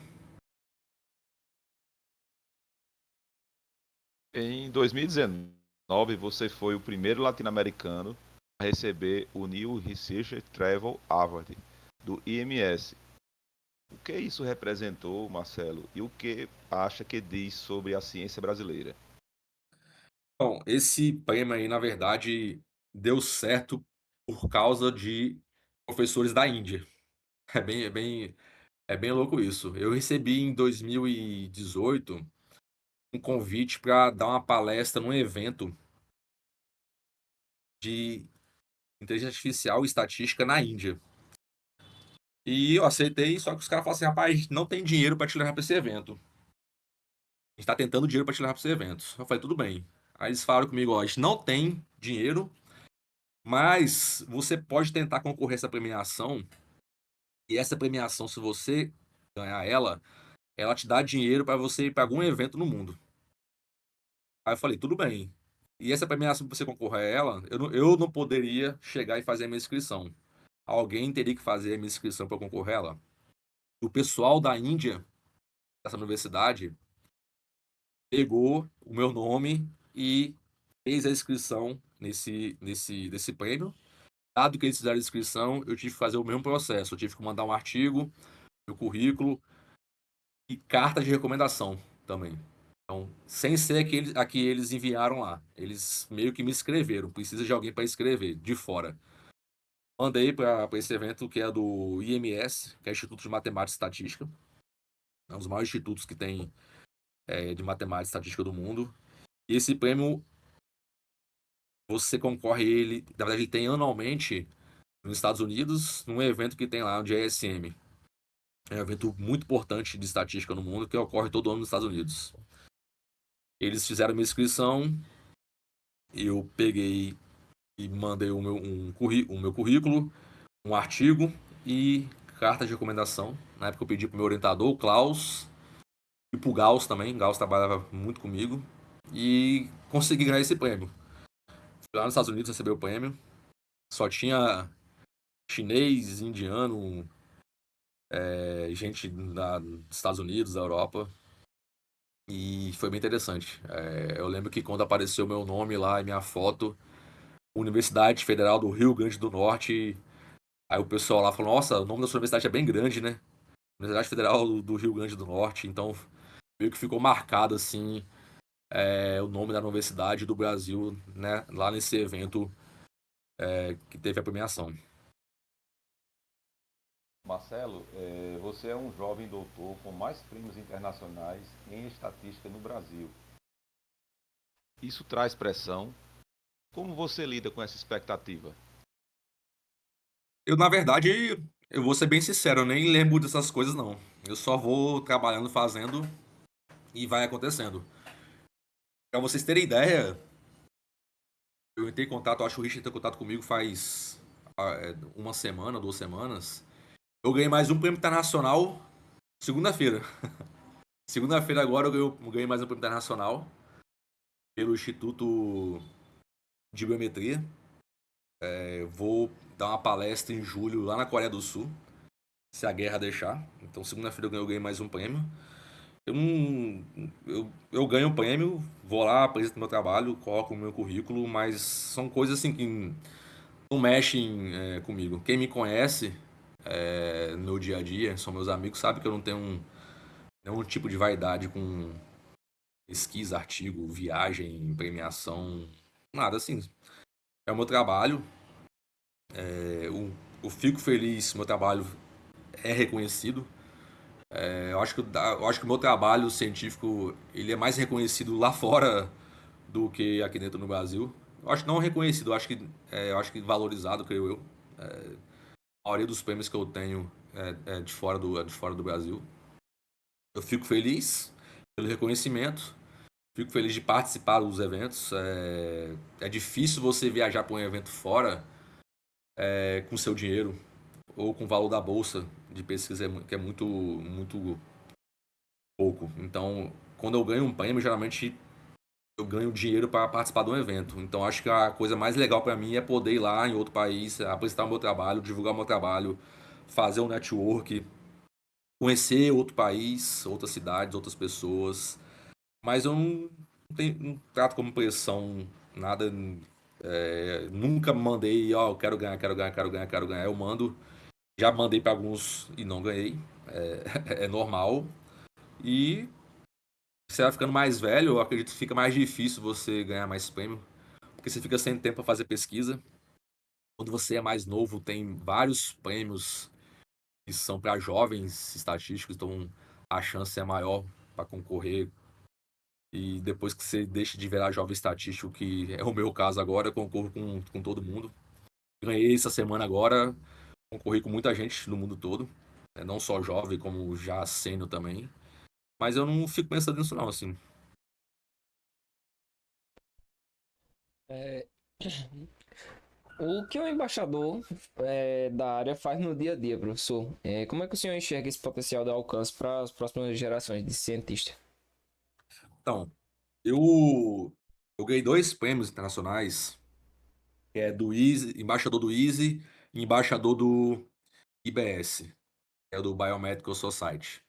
Speaker 3: Em 2019, você foi o primeiro latino-americano a receber o New Research Travel Award do IMS. O que isso representou, Marcelo, e o que acha que diz sobre a ciência brasileira?
Speaker 4: Bom, esse prêmio aí, na verdade, deu certo por causa de professores da Índia. É bem louco isso. Eu recebi em 2018 um convite para dar uma palestra num evento de inteligência artificial e estatística na Índia. E eu aceitei, só que os caras falaram assim, rapaz, não tem dinheiro para te levar para esse evento. A gente tá tentando dinheiro para te levar para esse evento. Eu falei, tudo bem. Aí eles falaram comigo, ó, a gente não tem dinheiro, mas você pode tentar concorrer a essa premiação. E essa premiação, se você ganhar ela te dá dinheiro para você ir para algum evento no mundo. Aí eu falei, tudo bem. E essa premiação, pra você concorrer a ela, eu não poderia chegar e fazer a minha inscrição. Alguém teria que fazer a minha inscrição para concorrer a ela. O pessoal da Índia, dessa universidade, pegou o meu nome e fez a inscrição nesse prêmio. Dado que eles fizeram a inscrição, eu tive que fazer o mesmo processo. Eu tive que mandar um artigo, meu currículo e carta de recomendação também. Então, sem ser a que eles enviaram lá. Eles meio que me escreveram. Precisa de alguém para escrever, de fora. Mandei para esse evento que é do IMS, que é Instituto de Matemática e Estatística. É um dos maiores institutos que tem de matemática e estatística do mundo. E esse prêmio, você concorre ele, na verdade, ele tem anualmente nos Estados Unidos, num evento que tem lá, o GSM. É um evento muito importante de estatística no mundo, que ocorre todo ano nos Estados Unidos. Eles fizeram minha inscrição, eu peguei e mandei o meu currículo, um artigo e carta de recomendação. Na época eu pedi pro meu orientador, o Klaus, e pro Gauss também. Gauss trabalhava muito comigo. E consegui ganhar esse prêmio. Fui lá nos Estados Unidos receber o prêmio. Só tinha chinês, indiano, gente dos Estados Unidos, da Europa. E foi bem interessante. Eu lembro que quando apareceu meu nome lá e minha foto, Universidade Federal do Rio Grande do Norte. Aí o pessoal lá falou, nossa, o nome da sua universidade é bem grande, né? Universidade Federal do Rio Grande do Norte. Então, meio que ficou marcado, assim, o nome da universidade do Brasil, né? Lá nesse evento que teve a premiação.
Speaker 3: Marcelo, você é um jovem doutor com mais prêmios internacionais em estatística no Brasil. Isso traz pressão. Como você lida com essa expectativa?
Speaker 4: Eu, na verdade, eu vou ser bem sincero, eu nem lembro dessas coisas, não. Eu só vou trabalhando, fazendo e vai acontecendo. Pra vocês terem ideia, eu entrei em contato, acho que o Richard entrou em contato comigo faz uma semana, 2 semanas. Eu ganhei mais um prêmio internacional segunda-feira. Segunda-feira agora eu ganhei mais um prêmio internacional pelo Instituto de Biometria. Vou dar uma palestra em julho lá na Coreia do Sul, se a guerra deixar. Então segunda-feira eu ganhei mais um prêmio. Eu, não, eu ganho o prêmio, vou lá, apresento meu trabalho, coloco o meu currículo, mas são coisas assim que não mexem comigo. Quem me conhece no meu dia a dia, são meus amigos, sabe que eu não tenho nenhum tipo de vaidade com pesquisa, artigo, viagem, premiação, nada assim. É o meu trabalho, eu fico feliz, meu trabalho é reconhecido. Eu acho que o meu trabalho científico ele é mais reconhecido lá fora do que aqui dentro no Brasil. Eu acho que não reconhecido, eu acho que valorizado, creio eu. A maioria dos prêmios que eu tenho é de fora do Brasil. Eu fico feliz pelo reconhecimento, fico feliz de participar dos eventos. É difícil você viajar para um evento fora com seu dinheiro ou com o valor da bolsa de pesquisa, que é muito, muito pouco. Então, quando eu ganho um prêmio, geralmente eu ganho dinheiro para participar de um evento. Então, acho que a coisa mais legal para mim é poder ir lá em outro país, apresentar o meu trabalho, divulgar o meu trabalho, fazer um network, conhecer outro país, outras cidades, outras pessoas. Mas eu não trato como pressão, nada. Nunca mandei, ó, eu quero ganhar, quero ganhar, quero ganhar, quero ganhar. Eu mando. Já mandei para alguns e não ganhei. É normal. E você vai ficando mais velho, eu acredito que fica mais difícil você ganhar mais prêmio, porque você fica sem tempo para fazer pesquisa. Quando você é mais novo, tem vários prêmios que são para jovens estatísticos, então a chance é maior para concorrer. E depois que você deixa de virar jovem estatístico, que é o meu caso agora, eu concorro com todo mundo. Ganhei essa semana agora, concorri com muita gente no mundo todo, né? Não só jovem, como já sênior também. Mas eu não fico pensando nisso não, assim.
Speaker 1: É, o que o embaixador da área faz no dia a dia, professor? Como é que o senhor enxerga esse potencial de alcance para as próximas gerações de cientistas?
Speaker 4: Então, eu ganhei 2 prêmios internacionais, que é do ISE, embaixador do ISE e embaixador do IBS, que é do Biomedical Society.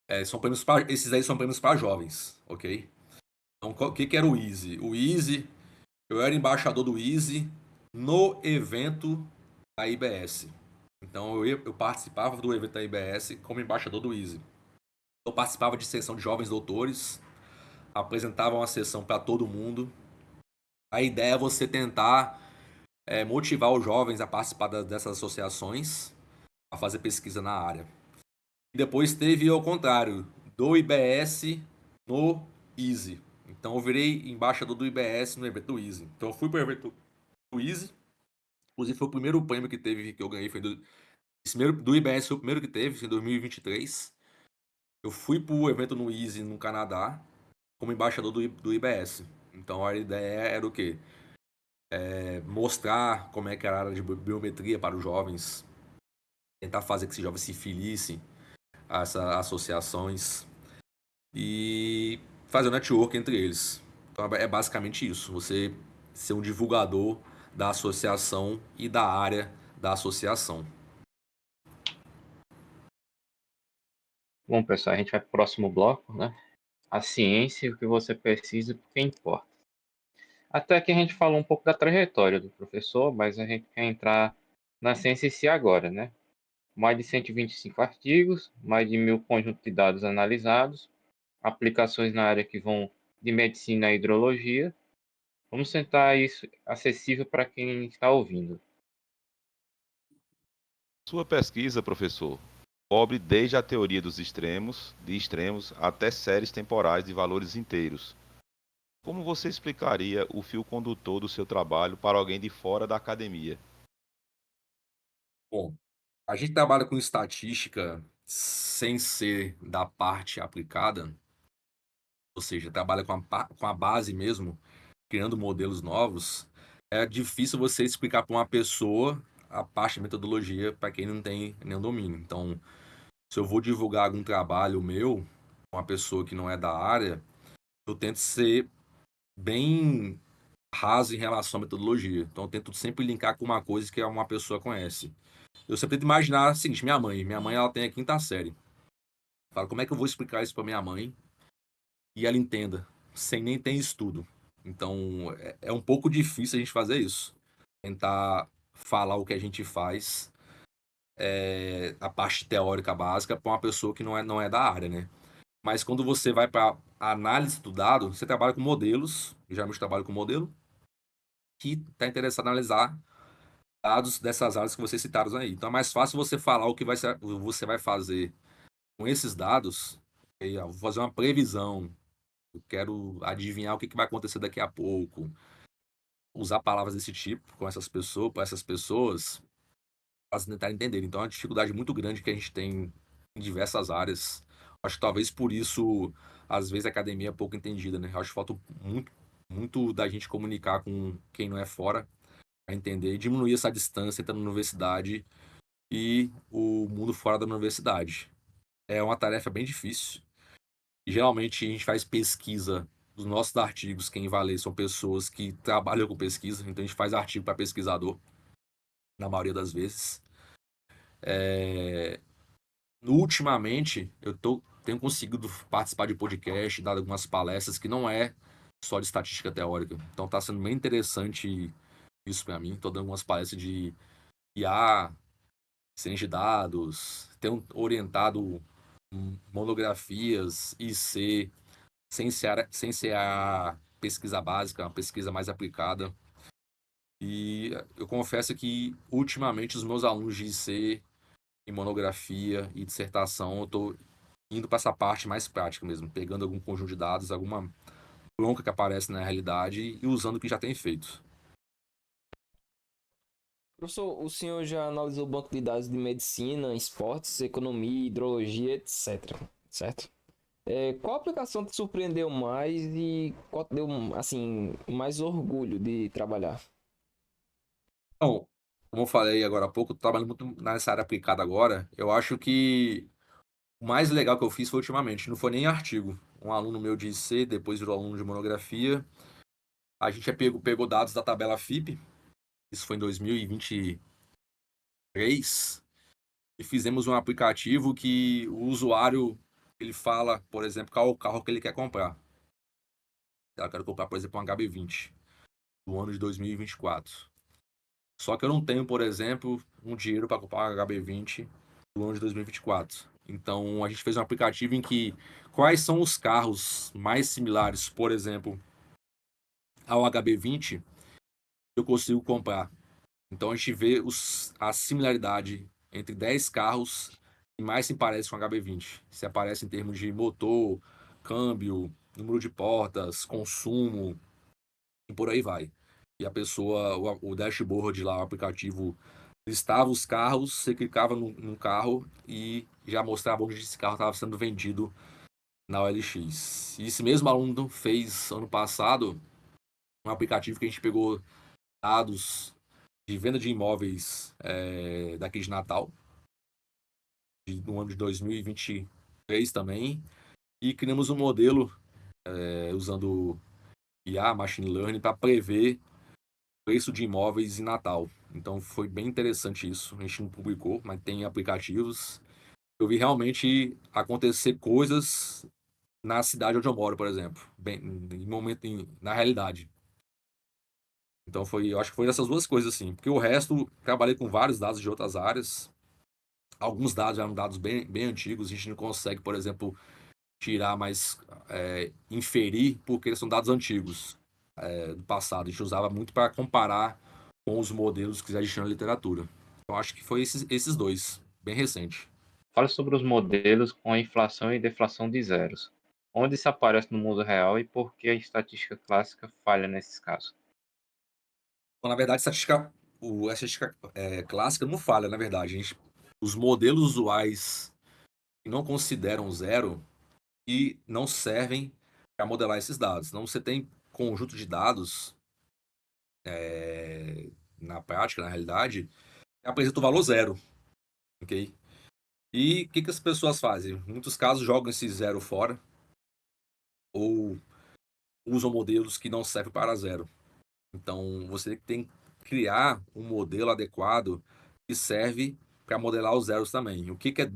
Speaker 4: Esses aí são prêmios para jovens, ok? Então, o que era o ISE? O ISE, eu era embaixador do ISE no evento da IBS. Então, eu participava do evento da IBS como embaixador do ISE. Eu participava de sessão de jovens doutores, apresentava uma sessão para todo mundo. A ideia é você tentar motivar os jovens a participar dessas associações, a fazer pesquisa na área. E depois teve ao contrário, do IBS no Easy. Então eu virei embaixador do IBS no evento do Easy. Então eu fui para o evento do Easy. Inclusive foi o primeiro prêmio que teve, que eu ganhei. Esse primeiro, do IBS foi o primeiro que teve, em 2023. Eu fui para o evento no Easy, no Canadá, como embaixador do IBS. Então a ideia era o quê? Mostrar como é que era a área de biometria para os jovens, tentar fazer que esses jovens se filissem a essas associações e fazer um network entre eles. Então é basicamente isso, você ser um divulgador da associação e da área da associação.
Speaker 2: Bom, pessoal, a gente vai para o próximo bloco, né? A ciência e o que você precisa, o que importa. Até que a gente falou um pouco da trajetória do professor, mas a gente quer entrar na ciência em si agora, né? Mais de 125 artigos, mais de 1.000 conjuntos de dados analisados, aplicações na área que vão de medicina a hidrologia. Vamos tentar isso acessível para quem está ouvindo.
Speaker 3: Sua pesquisa, professor, cobre desde a teoria dos extremos, de extremos, até séries temporais de valores inteiros. Como você explicaria o fio condutor do seu trabalho para alguém de fora da academia?
Speaker 4: Bom, a gente trabalha com estatística sem ser da parte aplicada, ou seja, trabalha com a base mesmo, criando modelos novos. É difícil você explicar para uma pessoa a parte de metodologia para quem não tem nenhum domínio. Então, se eu vou divulgar algum trabalho meu com uma pessoa que não é da área, eu tento ser bem raso em relação à metodologia. Então, eu tento sempre linkar com uma coisa que uma pessoa conhece. Eu sempre tento imaginar o seguinte: minha mãe ela tem a quinta série. Fala, como é que eu vou explicar isso para minha mãe e ela entenda, sem nem ter estudo? Então, é um pouco difícil a gente fazer isso. Tentar falar o que a gente faz, a parte teórica básica, para uma pessoa que não é da área, né? Mas quando você vai para análise do dado, você trabalha com modelos, geralmente trabalho com modelo, que está interessado em analisar dados dessas áreas que vocês citaram aí. Então é mais fácil você falar o que você vai fazer com esses dados. Vou fazer uma previsão, eu quero adivinhar o que vai acontecer daqui a pouco. Usar palavras desse tipo com essas pessoas, para essas pessoas, para tentar entender. Então é uma dificuldade muito grande que a gente tem em diversas áreas. Acho que talvez por isso, às vezes, a academia é pouco entendida, né? Acho que falta muito da gente comunicar com quem não é fora, para entender e diminuir essa distância entre a universidade e o mundo fora da universidade. É uma tarefa bem difícil. E, geralmente a gente faz pesquisa dos nossos artigos, quem vai ler são pessoas que trabalham com pesquisa, então a gente faz artigo para pesquisador, na maioria das vezes. É, Ultimamente, tenho conseguido participar de podcast, dar algumas palestras que não é só de estatística teórica. Então está sendo bem interessante isso para mim. Estou dando algumas palestras de IA, ciência de dados, tenho orientado monografias, IC, sem ser a pesquisa básica, uma pesquisa mais aplicada. E eu confesso que ultimamente os meus alunos de IC, em monografia e dissertação, eu estou indo para essa parte mais prática mesmo, pegando algum conjunto de dados, alguma bronca que aparece na realidade e usando o que já tem feito.
Speaker 1: Professor, o senhor já analisou o banco de dados de medicina, esportes, economia, hidrologia, etc. Certo? Qual aplicação te surpreendeu mais e qual te deu, assim, mais orgulho de trabalhar?
Speaker 4: Então, como eu falei agora há pouco, eu tô trabalhando muito nessa área aplicada agora. Eu acho que o mais legal que eu fiz foi ultimamente, não foi nem artigo. Um aluno meu de IC, depois virou aluno de monografia. A gente pegou dados da tabela FIPE, isso foi em 2023, e fizemos um aplicativo que o usuário, ele fala, por exemplo, qual é o carro que ele quer comprar. Eu quero comprar, por exemplo, um HB20 do ano de 2024. Só que eu não tenho, por exemplo, um dinheiro para comprar um HB20 do ano de 2024. Então a gente fez um aplicativo em que quais são os carros mais similares, por exemplo, ao HB20 que eu consigo comprar. Então a gente vê a similaridade entre 10 carros que mais se parecem com o HB20. Se aparece em termos de motor, câmbio, número de portas, consumo e por aí vai. E a pessoa, o dashboard lá, o aplicativo, listava os carros, você clicava num carro e já mostrava onde esse carro estava sendo vendido na OLX. E esse mesmo aluno fez ano passado um aplicativo que a gente pegou dados de venda de imóveis daqui de Natal, no ano de 2023 também, e criamos um modelo usando IA, Machine Learning, para prever preço de imóveis em Natal. Então foi bem interessante isso. A gente não publicou, mas tem aplicativos. Eu vi realmente acontecer coisas na cidade onde eu moro, por exemplo, bem, na realidade. Então eu acho que foi essas duas coisas assim, porque o resto trabalhei com vários dados de outras áreas. Alguns dados eram dados bem antigos, a gente não consegue, por exemplo, tirar, mas inferir, porque eles são dados antigos do passado. A gente usava muito para comparar com os modelos que já existiam na literatura. Então acho que foi esses dois, bem recente.
Speaker 2: Fale sobre os modelos com a inflação e deflação de zeros. Onde isso aparece no mundo real e por que a estatística clássica falha nesses casos?
Speaker 4: Então, na verdade, a estatística clássica não falha, na verdade. Os modelos usuais que não consideram zero e não servem para modelar esses dados. Então você tem conjunto de dados na prática, na realidade, que apresenta o valor zero, ok? E o que as pessoas fazem? Em muitos casos jogam esse zero fora ou usam modelos que não servem para zero. Então você tem que criar um modelo adequado que serve para modelar os zeros também. O que é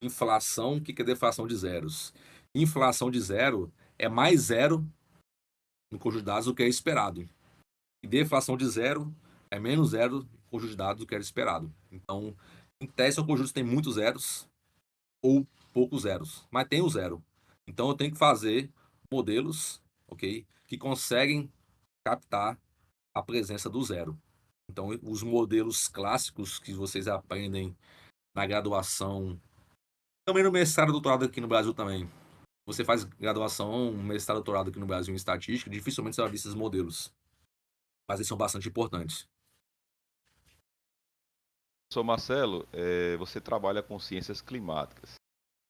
Speaker 4: inflação, o que é deflação de zeros? Inflação de zero é mais zero no conjunto de dados do que é esperado. E deflação de zero é menos zero no conjunto de dados do que era esperado. Então, em tese, são conjuntos que tem muitos zeros ou poucos zeros, mas tem o zero. Então, eu tenho que fazer modelos, ok, que conseguem captar a presença do zero. Então, os modelos clássicos que vocês aprendem na graduação, também no mestrado e doutorado aqui no Brasil também. Você faz graduação, mestrado, doutorado aqui no Brasil em estatística, dificilmente você vai ver esses modelos, mas eles são bastante importantes.
Speaker 3: Professor Marcelo, você trabalha com ciências climáticas.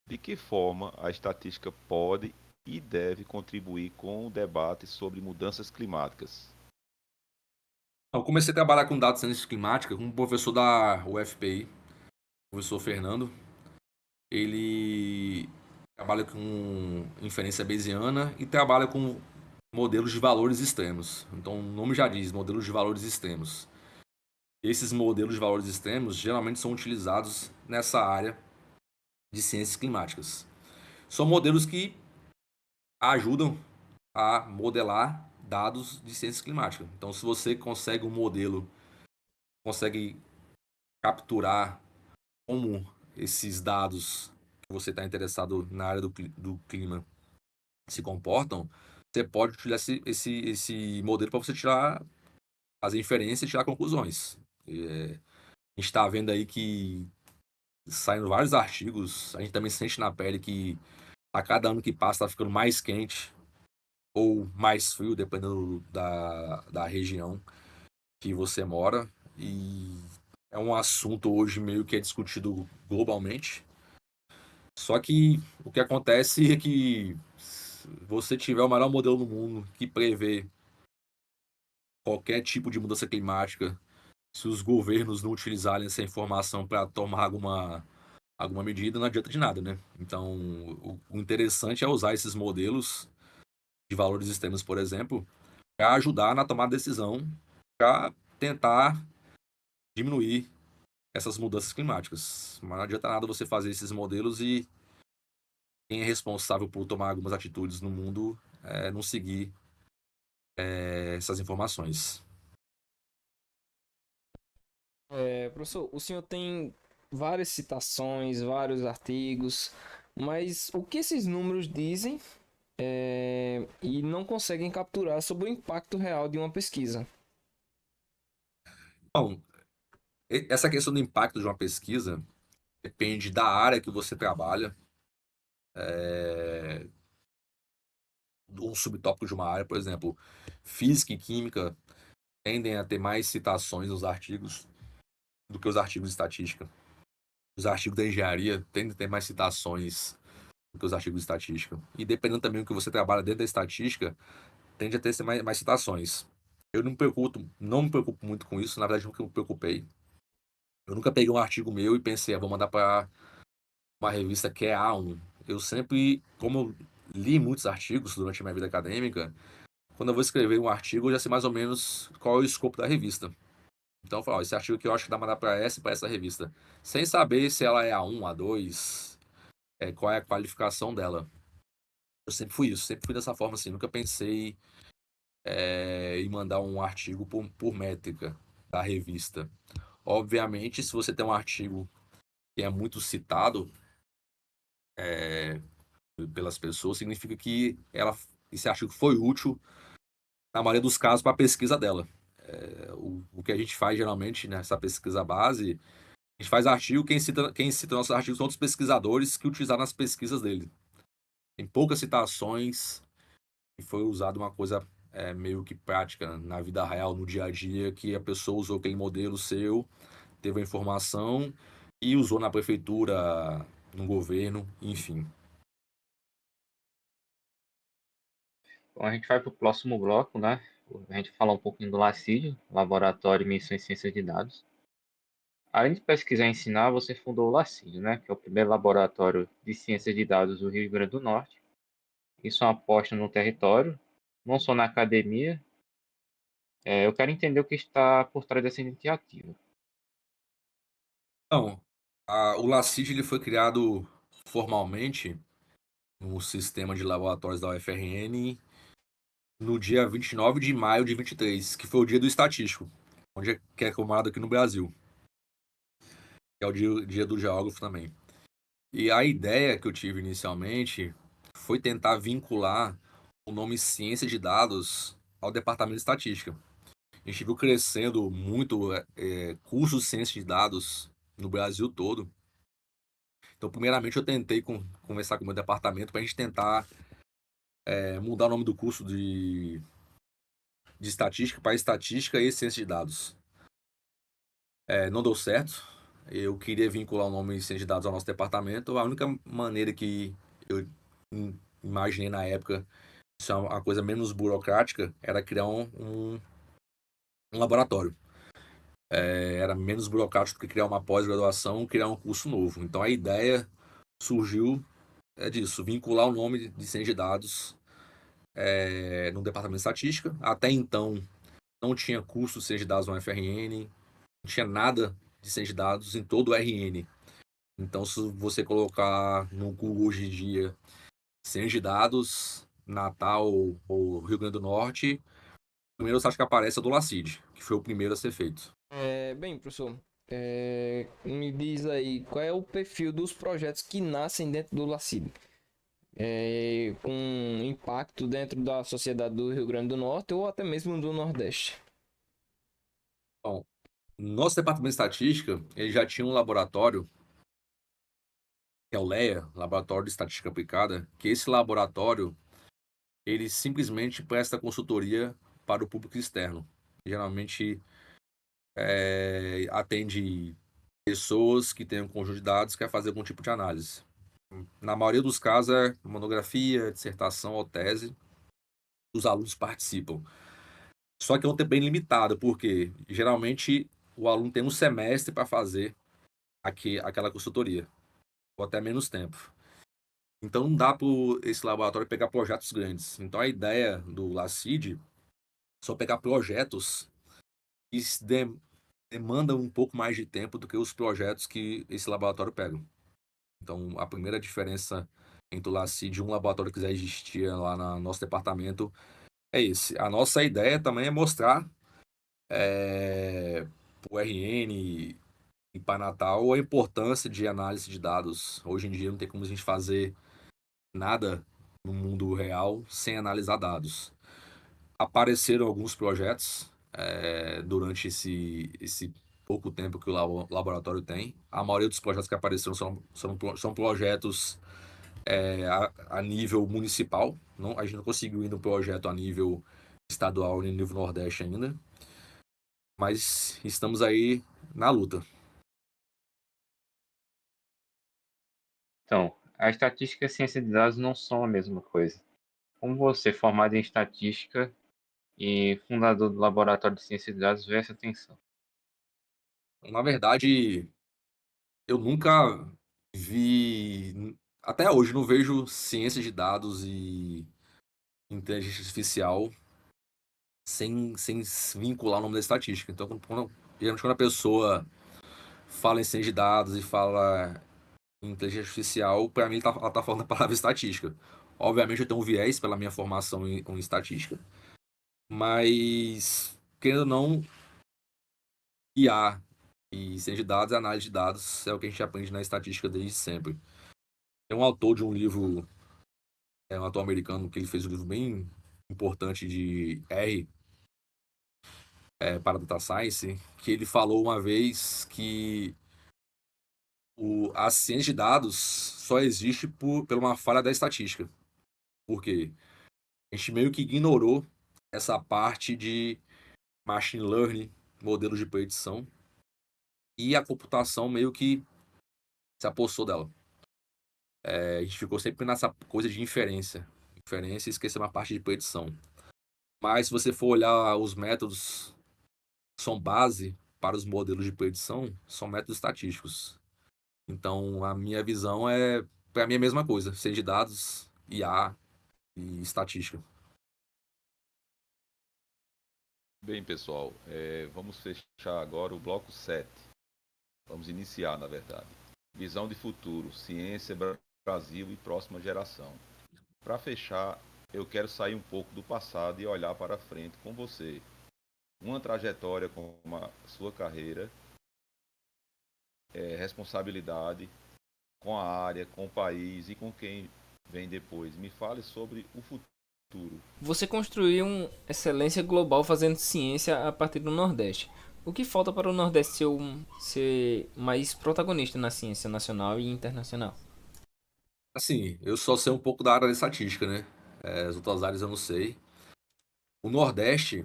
Speaker 3: De que forma a estatística pode e deve contribuir com o debate sobre mudanças climáticas?
Speaker 4: Eu comecei a trabalhar com dados de ciência climática com um professor da UFPI, o professor Fernando. Ele trabalha com inferência bayesiana e trabalha com modelos de valores extremos. Então, o nome já diz, modelos de valores extremos. Esses modelos de valores extremos geralmente são utilizados nessa área de ciências climáticas. São modelos que ajudam a modelar dados de ciências climáticas. Então, se você consegue um modelo, consegue capturar como esses dados que você está interessado na área do clima se comportam, você pode utilizar esse modelo para você fazer inferência e tirar conclusões. A gente está vendo aí que saindo vários artigos, a gente também sente na pele que a cada ano que passa está ficando mais quente ou mais frio, dependendo da região que você mora. e é um assunto hoje meio que é discutido globalmente. Só que o que acontece é que se você tiver o melhor modelo do mundo que prevê qualquer tipo de mudança climática, se os governos não utilizarem essa informação para tomar alguma medida, não adianta de nada, né? Então, o interessante é usar esses modelos de valores extremos, por exemplo, para ajudar na tomada de decisão, para tentar diminuir essas mudanças climáticas. Mas não adianta nada você fazer esses modelos e quem é responsável por tomar algumas atitudes no mundo não seguir essas informações.
Speaker 1: Professor, o senhor tem várias citações, vários artigos, mas o que esses números dizem e não conseguem capturar sobre o impacto real de uma pesquisa?
Speaker 4: Bom, essa questão do impacto de uma pesquisa depende da área que você trabalha, um subtópico de uma área, por exemplo, física e química tendem a ter mais citações nos artigos do que os artigos de estatística. Os artigos da engenharia tendem a ter mais citações do que os artigos de estatística. E dependendo também do que você trabalha dentro da estatística, tende a ter mais citações. Eu não me preocupo muito com isso, na verdade nunca me preocupei. Eu nunca peguei um artigo meu e pensei, vou mandar para uma revista que é A1. Eu sempre, como eu li muitos artigos durante a minha vida acadêmica, quando eu vou escrever um artigo, eu já sei mais ou menos qual é o escopo da revista. Então eu falo, esse artigo aqui eu acho que dá pra mandar para essa revista. Sem saber se ela é A1, A2, qual é a qualificação dela. Eu sempre fui isso, sempre fui dessa forma assim. Nunca pensei em mandar um artigo por métrica da revista. Obviamente, se você tem um artigo que é muito citado pelas pessoas, significa que esse artigo foi útil, na maioria dos casos, para a pesquisa dela. O que a gente faz geralmente nessa pesquisa base, a gente faz artigo, quem cita nossos artigos são outros pesquisadores que utilizaram nas pesquisas dele. Tem poucas citações e foi usado uma coisa meio que prática na vida real, no dia a dia, que a pessoa usou aquele modelo seu, teve a informação e usou na prefeitura, no governo, enfim.
Speaker 2: Bom, a gente vai para o próximo bloco, né? A gente falar um pouquinho do LACID, Laboratório de Missão e Ciência de Dados. Além de pesquisar e ensinar, você fundou o LACID, né? Que é o primeiro laboratório de ciência de dados do Rio Grande do Norte. Isso é uma aposta no território, não só na academia. Eu quero entender o que está por trás dessa iniciativa.
Speaker 4: Então, o LACID ele foi criado formalmente no sistema de laboratórios da UFRN no dia 29 de maio de 23, que foi o dia do estatístico, que é comemorado aqui no Brasil, que é o dia do geógrafo também. E a ideia que eu tive inicialmente foi tentar vincular o nome Ciência de Dados ao departamento de estatística. A gente viu crescendo muito cursos de ciência de dados no Brasil todo. Então, primeiramente, eu tentei conversar com o meu departamento para a gente tentar mudar o nome do curso de estatística para estatística e ciência de dados. Não deu certo. Eu queria vincular o nome ciência de dados ao nosso departamento. A única maneira que eu imaginei na época, isso é uma coisa menos burocrática, era criar um laboratório. Era menos burocrático do que criar uma pós-graduação, criar um curso novo. Então a ideia surgiu disso, vincular o nome de ciência de dados no departamento de estatística. Até então não tinha curso de ciência de dados no FRN, não tinha nada de ciência de dados em todo o RN. Então, se você colocar no Google hoje em dia ciência de dados, Natal ou Rio Grande do Norte, o primeiro site que aparece é do LACID, que foi o primeiro a ser feito.
Speaker 1: Bem, professor, me diz aí qual é o perfil dos projetos que nascem dentro do LACID, com impacto dentro da sociedade do Rio Grande do Norte ou até mesmo do Nordeste.
Speaker 4: Bom, nosso departamento de estatística, ele já tinha um laboratório, que é o LEA, Laboratório de Estatística Aplicada, que esse laboratório, ele simplesmente presta consultoria para o público externo. Geralmente, atende pessoas que têm um conjunto de dados que quer fazer algum tipo de análise. Na maioria dos casos é monografia, dissertação ou tese, os alunos participam. Só que é um tempo bem limitado, porque geralmente o aluno tem um semestre para fazer aquela consultoria, ou até menos tempo. Então não dá para esse laboratório pegar projetos grandes. Então a ideia do LACID é só pegar projetos que demandam um pouco mais de tempo do que os projetos que esse laboratório pega. Então a primeira diferença entre o LACID e um laboratório que quiser existir lá no nosso departamento é esse. A nossa ideia também é mostrar para o RN e para Natal a importância de análise de dados. Hoje em dia não tem como a gente fazer nada no mundo real sem analisar dados. Apareceram alguns projetos durante esse pouco tempo que o laboratório tem. A maioria dos projetos que apareceram são projetos a nível municipal. Não, a gente não conseguiu ir no projeto a nível estadual nem nível Nordeste ainda. Mas estamos aí na luta.
Speaker 2: Então, a estatística e a ciência de dados não são a mesma coisa. Como você, formado em estatística e fundador do Laboratório de Ciência de Dados, vê essa tensão?
Speaker 4: Na verdade, eu nunca vi. Até hoje, não vejo ciência de dados e inteligência artificial sem vincular o nome da estatística. Então, geralmente, quando a pessoa fala em ciência de dados e fala em inteligência artificial, para mim, ela tá falando a palavra estatística. Obviamente, eu tenho um viés pela minha formação em estatística, mas, querendo ou não, IA e ciência de dados e análise de dados é o que a gente aprende na estatística desde sempre. Tem um autor de um livro, um autor americano, que ele fez um livro bem importante de R, para Data Science, que ele falou uma vez que a ciência de dados só existe por uma falha da estatística. Por quê? A gente meio que ignorou essa parte de machine learning, modelos de predição, e a computação meio que se apossou dela. A gente ficou sempre nessa coisa de inferência. Inferência e esqueceu uma parte de predição. Mas se você for olhar os métodos que são base para os modelos de predição, são métodos estatísticos. Então, a minha visão para mim, é a mesma coisa. Ciência de dados, IA e estatística.
Speaker 3: Bem, pessoal, vamos fechar agora o bloco 7. Vamos iniciar, na verdade. Visão de futuro, ciência, Brasil e próxima geração. Para fechar, eu quero sair um pouco do passado e olhar para frente com você. Uma trajetória como a sua carreira, responsabilidade com a área, com o país e com quem vem depois. Me fale sobre o futuro.
Speaker 1: Você construiu uma excelência global fazendo ciência a partir do Nordeste. O que falta para o Nordeste ser mais protagonista na ciência nacional e internacional?
Speaker 4: Assim, eu só sei um pouco da área da estatística, né? As outras áreas eu não sei. O Nordeste,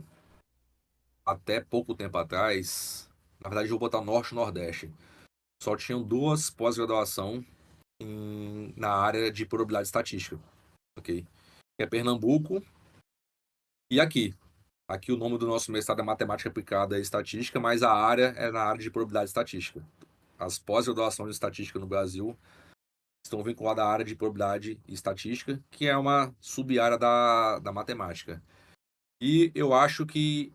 Speaker 4: até pouco tempo atrás, na verdade eu vou botar Norte e Nordeste, só tinham duas pós-graduação na área de probabilidade estatística, ok? Que é Pernambuco e aqui. Aqui o nome do nosso mestrado é Matemática Aplicada e Estatística, mas a área é na área de probabilidade estatística. As pós-graduações de estatística no Brasil estão vinculadas à área de probabilidade e estatística, que é uma sub-área da matemática. E eu acho que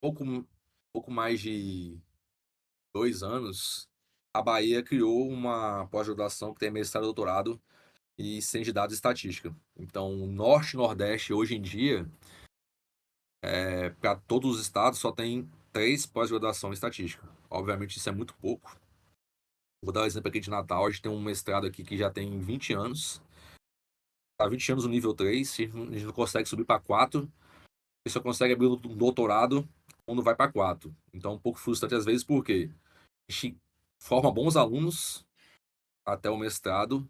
Speaker 4: pouco mais de 2 anos, a Bahia criou uma pós-graduação que tem mestrado e doutorado em ciência de dados e estatística. Então, Norte e Nordeste, hoje em dia, para todos os estados, só tem 3 pós-graduação em estatística. Obviamente, isso é muito pouco. Vou dar um exemplo aqui de Natal. A gente tem um mestrado aqui que já tem 20 anos. Está 20 anos no nível 3, a gente não consegue subir para 4. A gente só consegue abrir um doutorado quando vai para 4. Então, é um pouco frustrante às vezes, porque a gente forma bons alunos até o mestrado,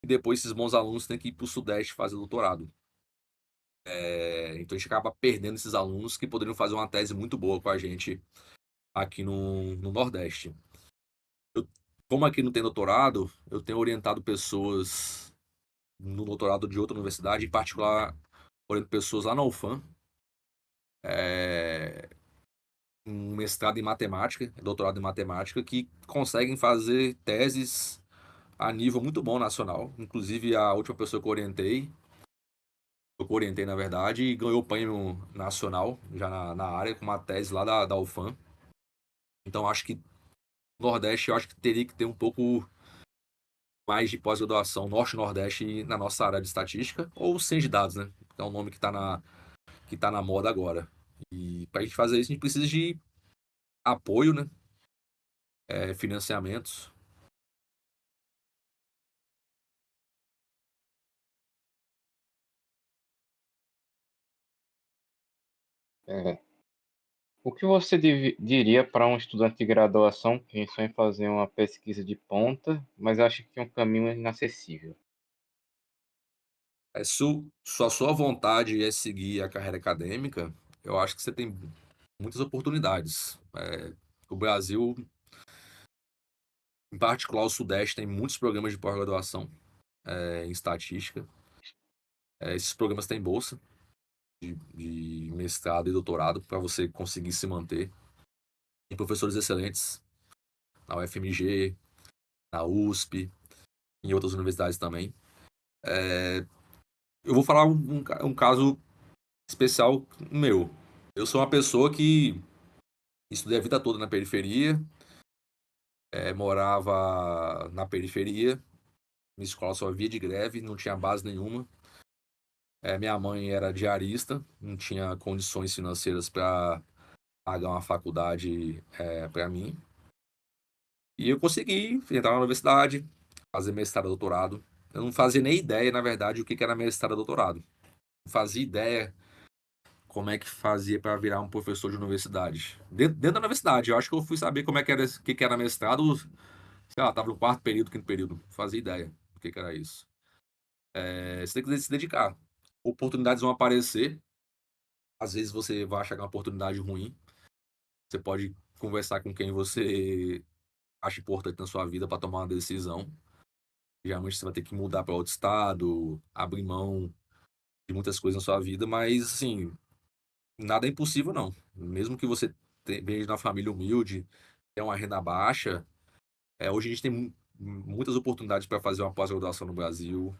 Speaker 4: e depois esses bons alunos têm que ir para o Sudeste fazer doutorado. Então a gente acaba perdendo esses alunos que poderiam fazer uma tese muito boa com a gente aqui no Nordeste. Como aqui não tem doutorado, eu tenho orientado pessoas no doutorado de outra universidade, em particular, oriento pessoas lá na UFAM, um mestrado em matemática, doutorado em matemática, que conseguem fazer teses a nível muito bom nacional. Inclusive, a última pessoa que eu orientei, na verdade, ganhou o prêmio nacional já na área, com uma tese lá da UFAM. Então, acho que no Nordeste, eu acho que teria que ter um pouco mais de pós-graduação Norte e Nordeste na nossa área de estatística, ou ciência de dados, né? Que é um nome que tá na moda agora. E para a gente fazer isso, a gente precisa de apoio, né? Financiamentos.
Speaker 2: É. O que você diria para um estudante de graduação que pensou em fazer uma pesquisa de ponta, mas acha que é um caminho inacessível?
Speaker 4: Se a sua vontade é seguir a carreira acadêmica, eu acho que você tem muitas oportunidades. O Brasil, em particular o Sudeste, tem muitos programas de pós-graduação em estatística. Esses programas têm bolsa de mestrado e doutorado para você conseguir se manter. Tem professores excelentes na UFMG, na USP, em outras universidades também. Eu vou falar um caso especial meu. Eu sou uma pessoa que estudei a vida toda na periferia, morava na periferia, minha escola só via de greve, não tinha base nenhuma. Minha mãe era diarista, não tinha condições financeiras para pagar uma faculdade para mim. E eu consegui entrar na universidade, fazer mestrado e doutorado. Eu não fazia nem ideia, na verdade, o que era mestrado e doutorado. Não fazia ideia como é que fazia para virar um professor de universidade. Dentro da universidade, eu acho que eu fui saber como é que era, o que era mestrado, sei lá, tava no quarto período, quinto período. Não fazia ideia do que era isso. Você tem que se dedicar. Oportunidades vão aparecer. Às vezes você vai achar que é uma oportunidade ruim. Você pode conversar com quem você acha importante na sua vida para tomar uma decisão. Geralmente você vai ter que mudar para outro estado, abrir mão de muitas coisas na sua vida, mas assim, nada é impossível não. Mesmo que você venha de uma família humilde, tenha uma renda baixa, hoje a gente tem muitas oportunidades para fazer uma pós-graduação no Brasil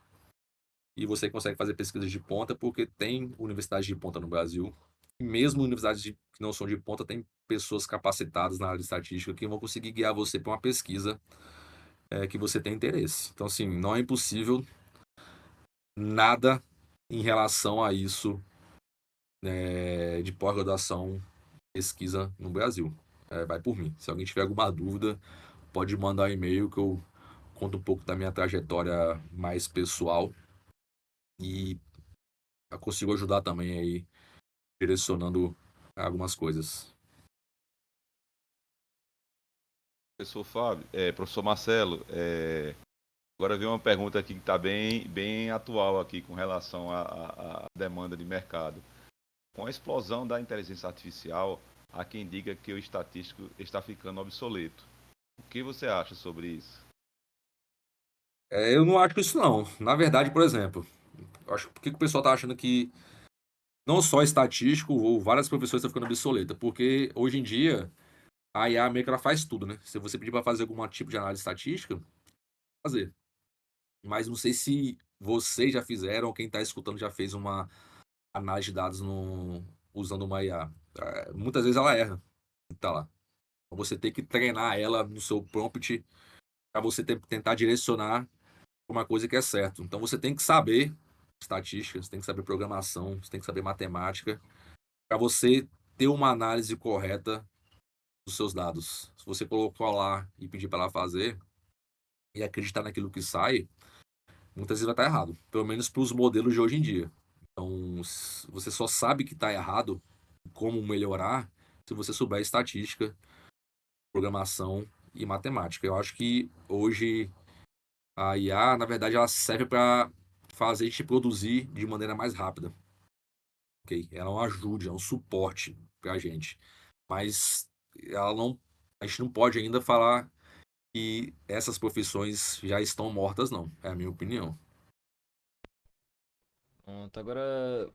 Speaker 4: e você consegue fazer pesquisas de ponta porque tem universidades de ponta no Brasil. E mesmo universidades que não são de ponta, tem pessoas capacitadas na área de estatística que vão conseguir guiar você para uma pesquisa que você tem interesse. Então, assim, não é impossível nada em relação a isso de pós-graduação, pesquisa no Brasil. Vai por mim. Se alguém tiver alguma dúvida, pode mandar um e-mail que eu conto um pouco da minha trajetória mais pessoal e eu consigo ajudar também aí, direcionando algumas coisas.
Speaker 3: Professor Fábio, professor Marcelo, agora vem uma pergunta aqui que está bem atual aqui com relação à demanda de mercado. Com a explosão da inteligência artificial, há quem diga que o estatístico está ficando obsoleto. O que você acha sobre isso?
Speaker 4: Eu não acho isso não. Na verdade, por exemplo, eu acho por que o pessoal está achando que não só estatístico ou várias profissões estão ficando obsoleta, porque hoje em dia a IA meio que ela faz tudo, né? Se você pedir para fazer algum tipo de análise estatística, fazer. Mas não sei se vocês já fizeram ou quem está escutando já fez uma análise de dados usando uma IA. Muitas vezes ela erra. Tá lá. Então você tem que treinar ela no seu prompt para você tentar direcionar uma coisa que é certo. Então você tem que saber estatística, você tem que saber programação, você tem que saber matemática para você ter uma análise correta dos seus dados. Se você colocou lá e pedir para ela fazer e acreditar naquilo que sai, muitas vezes vai estar errado. Pelo menos para os modelos de hoje em dia. Então, você só sabe que está errado, como melhorar, se você souber estatística, programação e matemática. Eu acho que hoje a IA, na verdade, ela serve para fazer a gente produzir de maneira mais rápida. Ok? Ela é uma ajuda, é um suporte para a gente. Mas a gente não pode ainda falar que essas profissões já estão mortas, não. É a minha opinião.
Speaker 1: Pronto, agora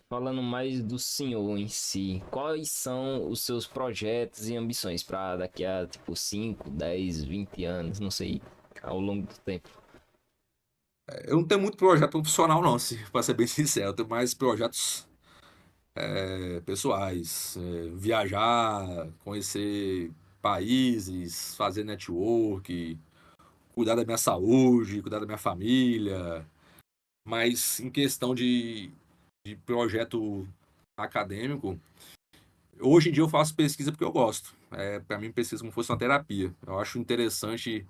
Speaker 1: falando mais do senhor em si, quais são os seus projetos e ambições para daqui a tipo 5, 10, 20 anos, não sei, ao longo do tempo?
Speaker 4: Eu não tenho muito projeto profissional, não, para ser bem sincero. Eu tenho mais projetos pessoais, viajar, conhecer países, fazer network, cuidar da minha saúde, cuidar da minha família. Mas em questão de projeto acadêmico, hoje em dia eu faço pesquisa porque eu gosto. Para mim, pesquisa é como se fosse uma terapia. Eu acho interessante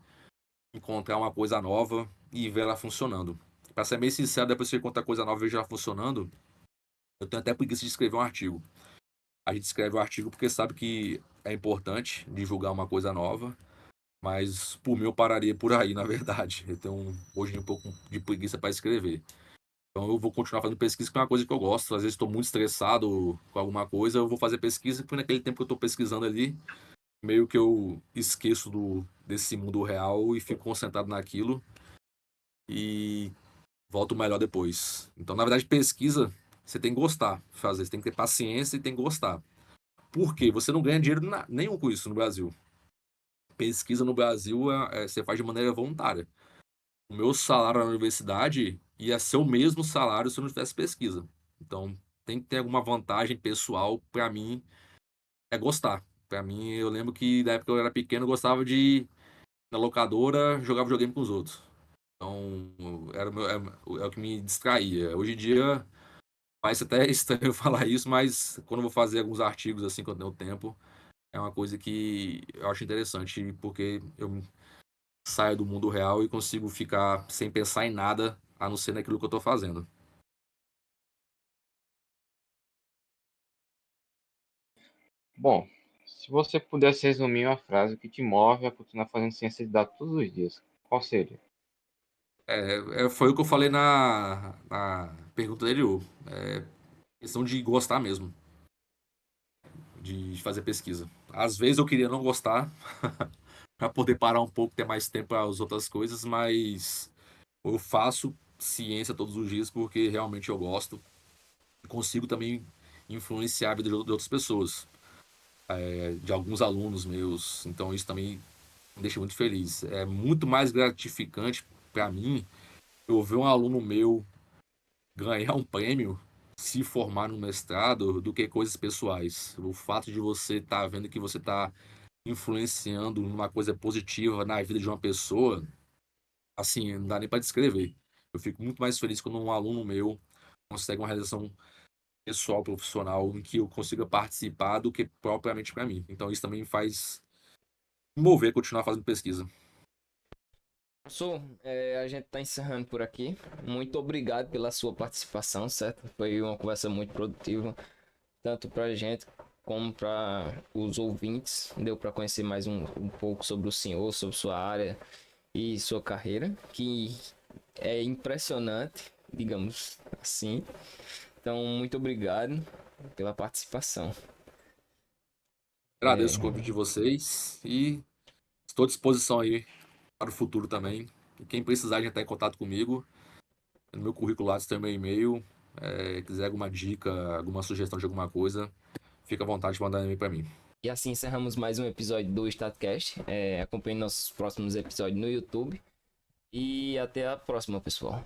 Speaker 4: encontrar uma coisa nova e ver ela funcionando. Para ser bem sincero, depois que eu encontrar coisa nova e vejo ela funcionando, eu tenho até preguiça de escrever um artigo. A gente escreve o artigo porque sabe que é importante divulgar uma coisa nova, mas por mim eu pararia por aí, na verdade. Eu tenho hoje um pouco de preguiça para escrever. Então eu vou continuar fazendo pesquisa, que é uma coisa que eu gosto. Às vezes estou muito estressado com alguma coisa, eu vou fazer pesquisa, porque naquele tempo que eu estou pesquisando ali, meio que eu esqueço desse mundo real e fico concentrado naquilo e volto melhor depois. Então, na verdade, pesquisa, você tem que gostar de fazer, você tem que ter paciência e tem que gostar. Por quê? Você não ganha dinheiro nenhum com isso no Brasil. Pesquisa no Brasil você faz de maneira voluntária. O meu salário na universidade ia ser o mesmo salário se eu não tivesse pesquisa. Então, tem que ter alguma vantagem pessoal. Para mim, é gostar. Para mim, eu lembro que na época que eu era pequeno, eu gostava de ir na locadora jogar videogame com os outros. Então, é o que me distraía. Hoje em dia, parece até estranho falar isso, mas quando eu vou fazer alguns artigos assim, quando eu tenho tempo, é uma coisa que eu acho interessante, porque eu saio do mundo real e consigo ficar sem pensar em nada, a não ser naquilo que eu tô fazendo.
Speaker 2: Bom, se você pudesse resumir uma frase que te move a continuar fazendo ciência de dados todos os dias, qual seria?
Speaker 4: Foi o que eu falei na pergunta anterior. Questão de gostar mesmo, de fazer pesquisa. Às vezes eu queria não gostar, para poder parar um pouco, ter mais tempo para as outras coisas, mas eu faço ciência todos os dias porque realmente eu gosto e consigo também influenciar a vida de outras pessoas, de alguns alunos meus. Então isso também me deixa muito feliz. É muito mais gratificante para mim eu ver um aluno meu ganhar um prêmio, se formar no mestrado, do que coisas pessoais. O fato de você estar vendo que você está influenciando numa coisa positiva na vida de uma pessoa, assim, não dá nem para descrever. Eu fico muito mais feliz quando um aluno meu consegue uma realização pessoal, profissional, em que eu consiga participar do que propriamente para mim. Então isso também me faz me mover a continuar fazendo pesquisa.
Speaker 1: Professor, a gente tá encerrando por aqui. Muito obrigado pela sua participação, certo? Foi uma conversa muito produtiva, tanto pra gente como para os ouvintes. Deu para conhecer mais um pouco sobre o senhor, sobre sua área e sua carreira, que é impressionante, digamos assim. Então, muito obrigado pela participação.
Speaker 4: Agradeço o convite de vocês e estou à disposição aí para o futuro também. E quem precisar de entrar em contato comigo, no meu currículo lá tem meu e-mail. Quiser alguma dica, alguma sugestão de alguma coisa, fica à vontade de mandar um e-mail para mim.
Speaker 1: E assim encerramos mais um episódio do StatCast. Acompanhe nossos próximos episódios no YouTube. E até a próxima, pessoal.